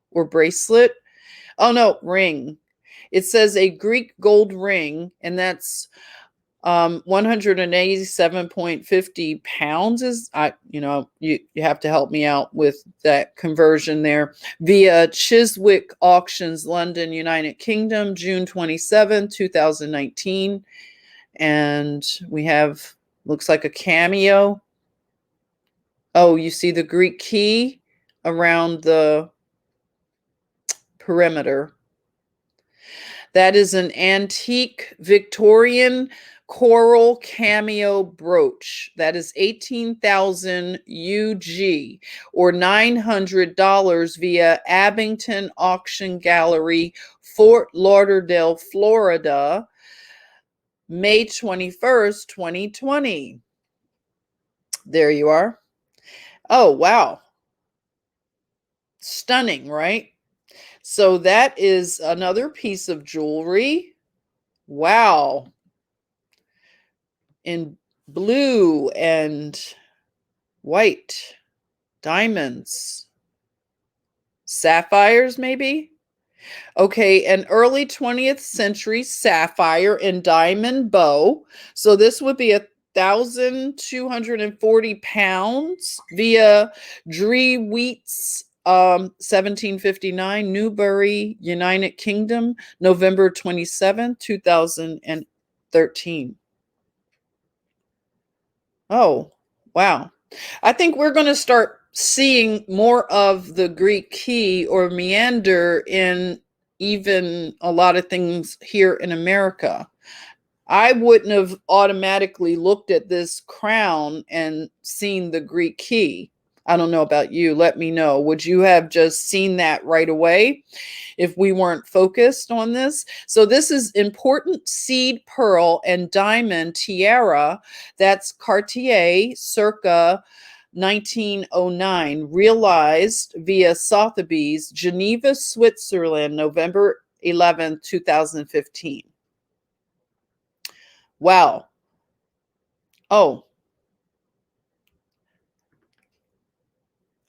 or bracelet. Oh no, ring. It says a Greek gold ring, and that's 187.50 pounds is, you have to help me out with that conversion there, via Chiswick Auctions, London, United Kingdom, June 27, 2019. And we have, looks like a cameo. Oh, you see the Greek key around the perimeter. That is an antique Victorian coral cameo brooch. That is 18,000 UG or $900 via Abington Auction Gallery, Fort Lauderdale, Florida, May 21st, 2020. There you are. Oh, wow. Stunning, right? So that is another piece of jewelry. Wow. In blue and white, diamonds, sapphires, maybe? Okay, an early 20th century sapphire and diamond bow. So this would be 1,240 pounds via Dreweets, 1759, Newbury, United Kingdom, November 27, 2013. Oh, wow. I think we're going to start seeing more of the Greek key or meander in even a lot of things here in America. I wouldn't have automatically looked at this crown and seen the Greek key. I don't know about you. Let me know. Would you have just seen that right away if we weren't focused on this? So this is important seed pearl and diamond tiara. That's Cartier circa 1909, realized via Sotheby's, Geneva, Switzerland, November 11, 2015. Wow. Oh,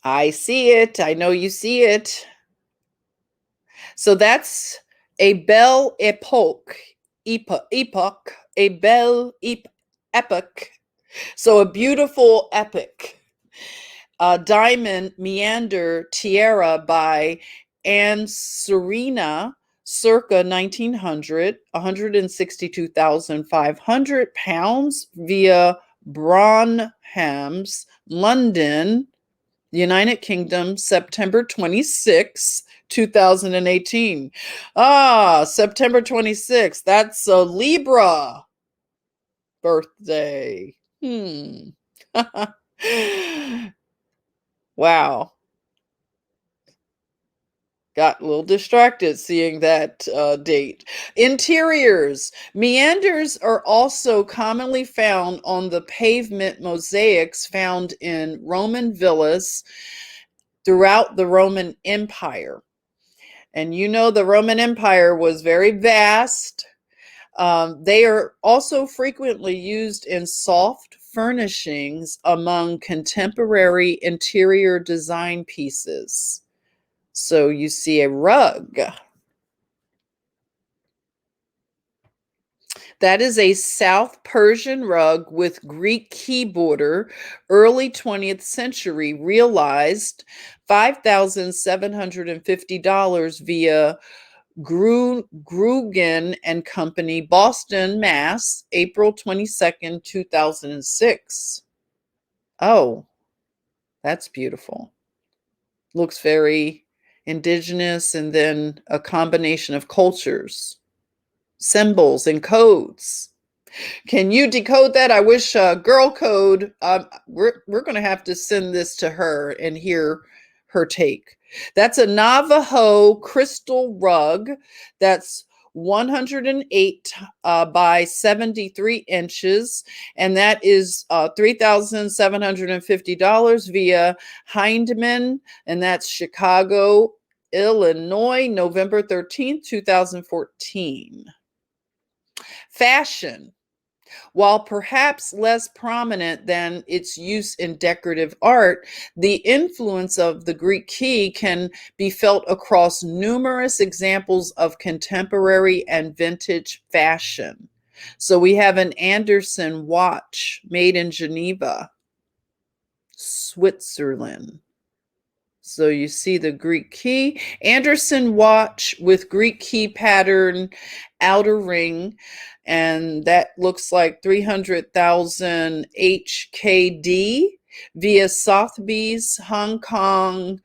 I see it. I know you see it. So that's a belle epoque, a belle epoch. So a beautiful epic. Diamond Meander Tiara by Anne Serena, circa 1900, 162,500 pounds via Bronhams, London, United Kingdom, September 26, 2018. September 26th. That's a Libra birthday. Wow. Got a little distracted seeing that date. Interiors. Meanders are also commonly found on the pavement mosaics found in Roman villas throughout the Roman Empire. And you know the Roman Empire was very vast. They are also frequently used in soft furnishings among contemporary interior design pieces. So you see a rug. That is a South Persian rug with Greek key border, early 20th century, realized $5,750 via Grugan and Company, Boston, Mass, April 22nd, 2006. Oh, that's beautiful. Looks very indigenous and then a combination of cultures, symbols, and codes. Can you decode that? I wish GirlCode, we're going to have to send this to her and hear her take. That's a Navajo crystal rug. That's 108 by 73 inches. And that is $3,750 via Hindman. And that's Chicago, Illinois, November 13th, 2014. Fashion. While perhaps less prominent than its use in decorative art, the influence of the Greek key can be felt across numerous examples of contemporary and vintage fashion. So we have an Anderson watch made in Geneva, Switzerland. So you see the Greek key. Anderson watch with Greek key pattern outer ring. And that looks like 300,000 HKD via Sotheby's, Hong Kong,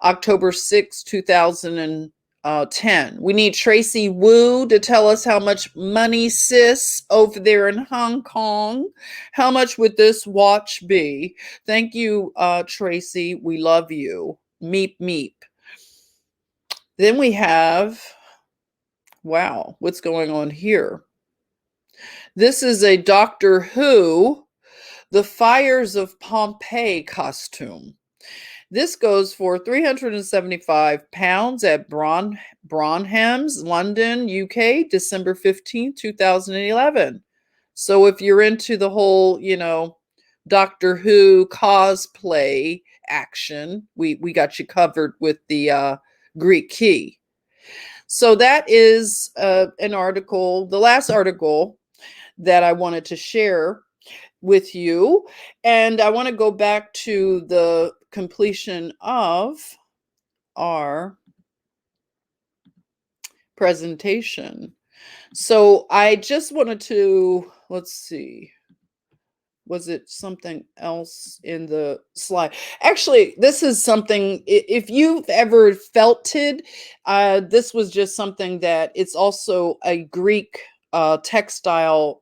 October 6, 2000. 10. We need Tracy Wu to tell us how much money, sis, over there in Hong Kong. How much would this watch be? Thank you, Tracy. We love you. Meep, meep. Then we have, wow, what's going on here? This is a Doctor Who, The Fires of Pompeii costume. This goes for £375 at Bronham's, London, UK, December 15th, 2011. So if you're into the whole, Doctor Who cosplay action, we got you covered with the Greek key. So that is an article, the last article that I wanted to share with you. And I want to go back to the completion of our presentation. So I just wanted to, let's see, was it something else in the slide? Actually, this is something, if you've ever felted, this was just something that it's also a Greek textile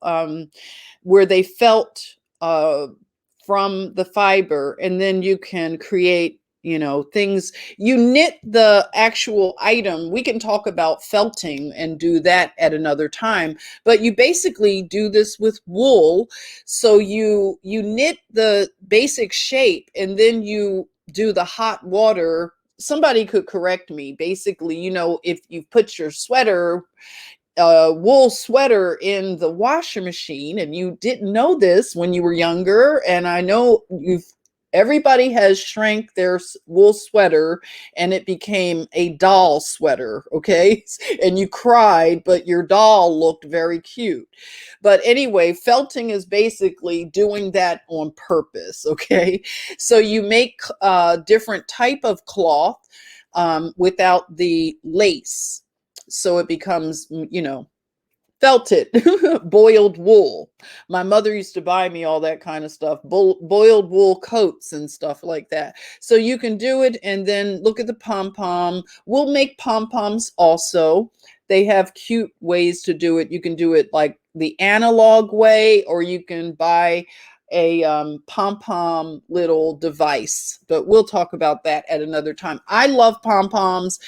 where they felt from the fiber, and then you can create things. You knit the actual item. We can talk about felting and do that at another time, but you basically do this with wool. So you knit the basic shape, and then you do the hot water. Somebody could correct me. Basically, if you put your sweater, wool sweater in the washer machine, and you didn't know this when you were younger, and I know everybody has shrank their wool sweater and it became a doll sweater, okay? And you cried, but your doll looked very cute. But anyway, felting is basically doing that on purpose, okay? So you make a different type of cloth without the lace. So it becomes, felted, boiled wool. My mother used to buy me all that kind of stuff, boiled wool coats and stuff like that. So you can do it, and then look at the pom-pom. We'll make pom-poms also. They have cute ways to do it. You can do it like the analog way, or you can buy a pom-pom little device, but we'll talk about that at another time. I love pom-poms.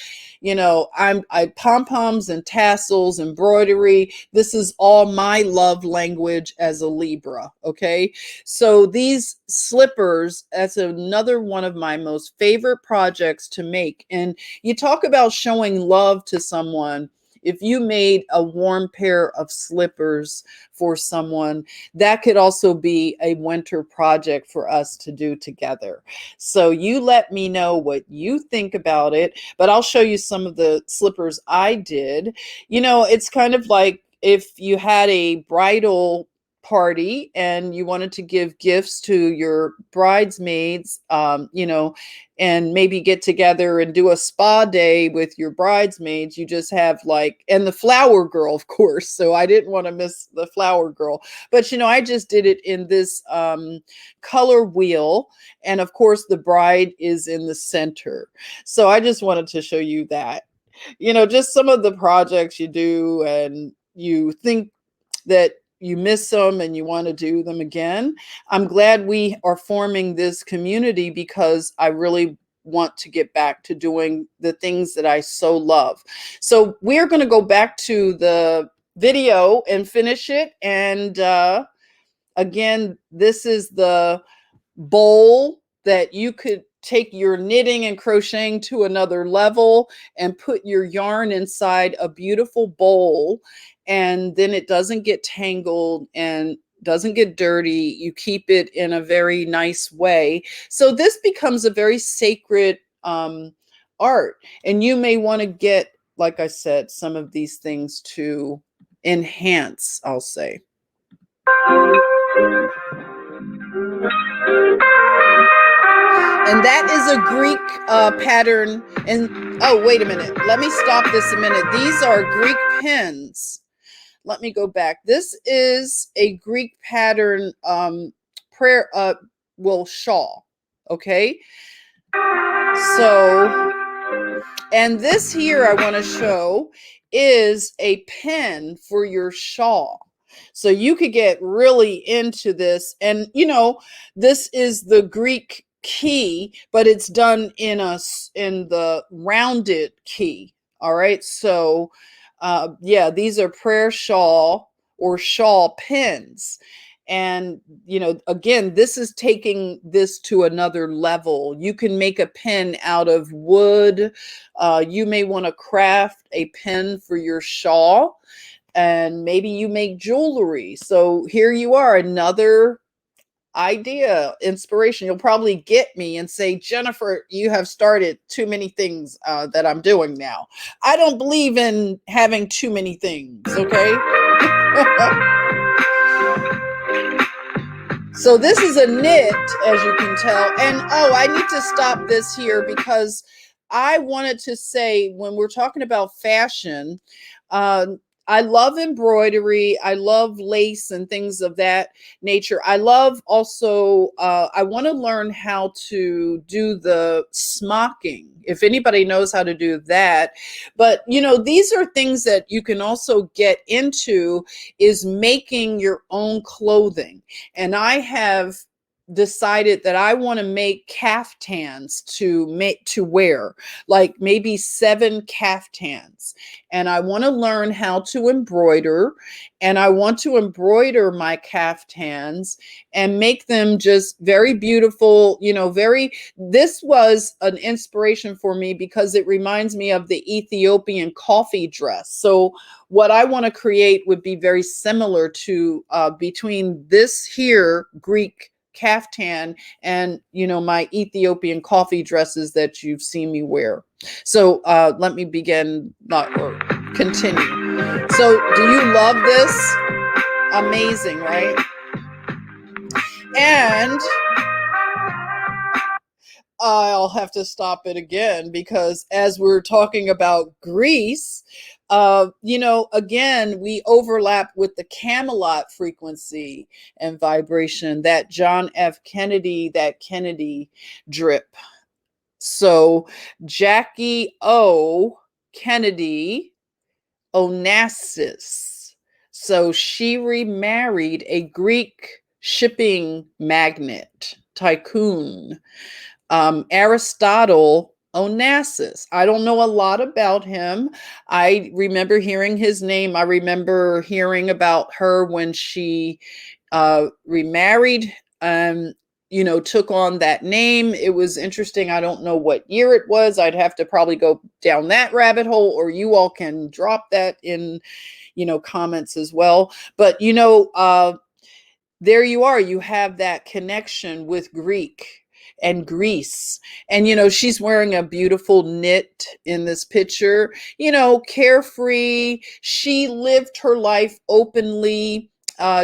I pom-poms and tassels, embroidery. This is all my love language as a Libra. Okay. So these slippers, that's another one of my most favorite projects to make. And you talk about showing love to someone. If you made a warm pair of slippers for someone, that could also be a winter project for us to do together. So you let me know what you think about it, but I'll show you some of the slippers I did. It's kind of like if you had a bridal party and you wanted to give gifts to your bridesmaids, and maybe get together and do a spa day with your bridesmaids. You just have and the flower girl, of course. So I didn't want to miss the flower girl, but I just did it in this color wheel. And of course the bride is in the center. So I just wanted to show you that, just some of the projects you do and you think that you miss them and you want to do them again. I'm glad we are forming this community because I really want to get back to doing the things that I so love. So we're going to go back to the video and finish it. And again, this is the bowl that you could take your knitting and crocheting to another level and put your yarn inside a beautiful bowl, and then it doesn't get tangled and doesn't get dirty. You keep it in a very nice way. So this becomes a very sacred art, and you may want to get, like I said, some of these things to enhance, I'll say. And that is a Greek pattern. And oh, wait a minute. Let me stop this a minute. These are Greek pins. Let me go back. This is a Greek pattern shawl. Okay. So And this here I want to show is a pen for your shawl. So you could get really into this. And, this is the Greek key, but it's done in the rounded key. All right. So, yeah, these are prayer shawl or shawl pins. And, again, this is taking this to another level. You can make a pen out of wood. You may want to craft a pen for your shawl, and maybe you make jewelry. So here you are, another idea, inspiration. You'll probably get me and say, Jennifer, you have started too many things that I'm doing now. I don't believe in having too many things, okay? So this is a knit, as you can tell. And I need to stop this here because I wanted to say, when we're talking about fashion, uh, I love embroidery. I love lace and things of that nature. I love also, I want to learn how to do the smocking, if anybody knows how to do that. But, these are things that you can also get into, is making your own clothing. And I have decided that I want to make caftans to wear, like maybe 7 caftans. And I want to learn how to embroider, and I want to embroider my caftans and make them just very beautiful, this was an inspiration for me because it reminds me of the Ethiopian coffee dress. So what I want to create would be very similar to between this here Greek caftan and my Ethiopian coffee dresses that you've seen me wear. So let me begin or continue. So do you love this? Amazing, right? And I'll have to stop it again because as we're talking about Greece, again, we overlap with the Camelot frequency and vibration, that John F. Kennedy, that Kennedy drip. So Jackie O. Kennedy Onassis. So she remarried a Greek shipping magnate, tycoon, Aristotle Onassis. I don't know a lot about him. I remember hearing his name. I remember hearing about her when she remarried, took on that name. It was interesting. I don't know what year it was. I'd have to probably go down that rabbit hole, or you all can drop that in, comments as well. But, there you are. You have that connection with Greek and Greece. And, she's wearing a beautiful knit in this picture, carefree. She lived her life openly.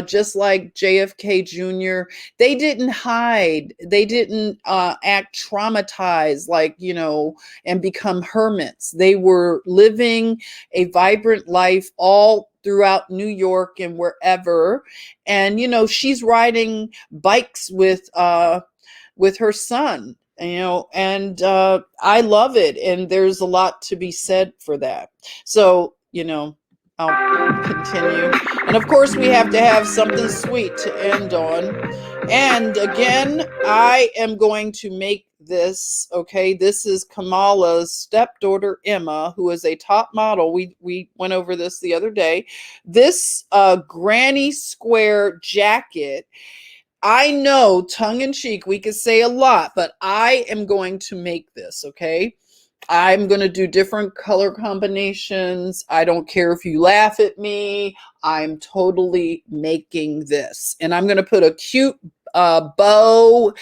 Just like JFK Jr., they didn't hide. They didn't act traumatized, and become hermits. They were living a vibrant life all throughout New York and wherever. And, she's riding bikes with her son, and I love it. And there's a lot to be said for that. So, I'll continue. And of course, we have to have something sweet to end on. And again, I am going to make this, okay? This is Kamala's stepdaughter, Emma, who is a top model. We went over this the other day. This granny square jacket, I know, tongue in cheek, we could say a lot, but I am going to make this, okay? I'm going to do different color combinations. I don't care if you laugh at me. I'm totally making this. And I'm going to put a cute bow,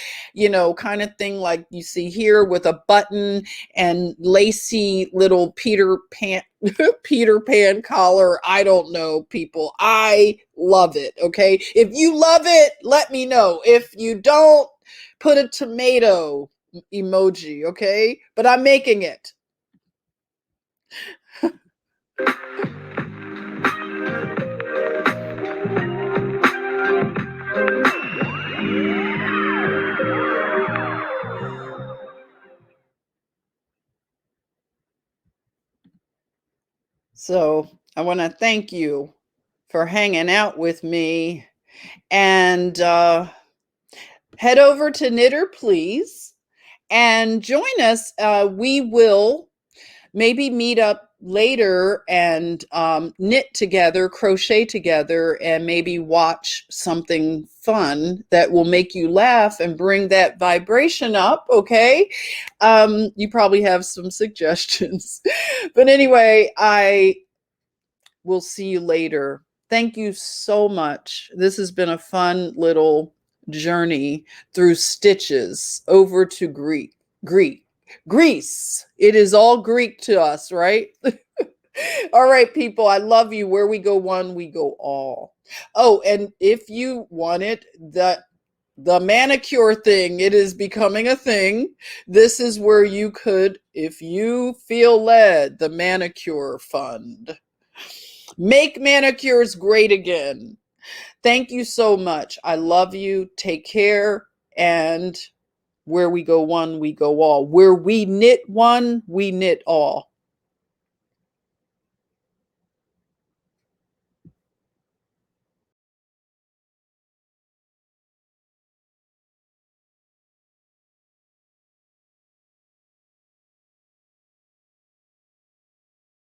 kind of thing like you see here, with a button and lacy little Peter Pan collar. I don't know, people. I love it. Okay. If you love it, let me know. If you don't, put a tomato emoji. Okay. But I'm making it. So I want to thank you for hanging out with me, and head over to Knitter, please, and join us. We will maybe meet up later and knit together, crochet together, and maybe watch something fun that will make you laugh and bring that vibration up. Okay. You probably have some suggestions. But anyway, I will see you later. Thank you so much. This has been a fun little journey through stitches over to Greece. It is all Greek to us, right? All right, people, I love you. Where we go one, we go all. Oh, and if you want it, the manicure thing, it is becoming a thing. This is where you could, if you feel led, the manicure fund. Make manicures great again. Thank you so much. I love you. Take care. And where we go one, we go all. Where we knit one, we knit all.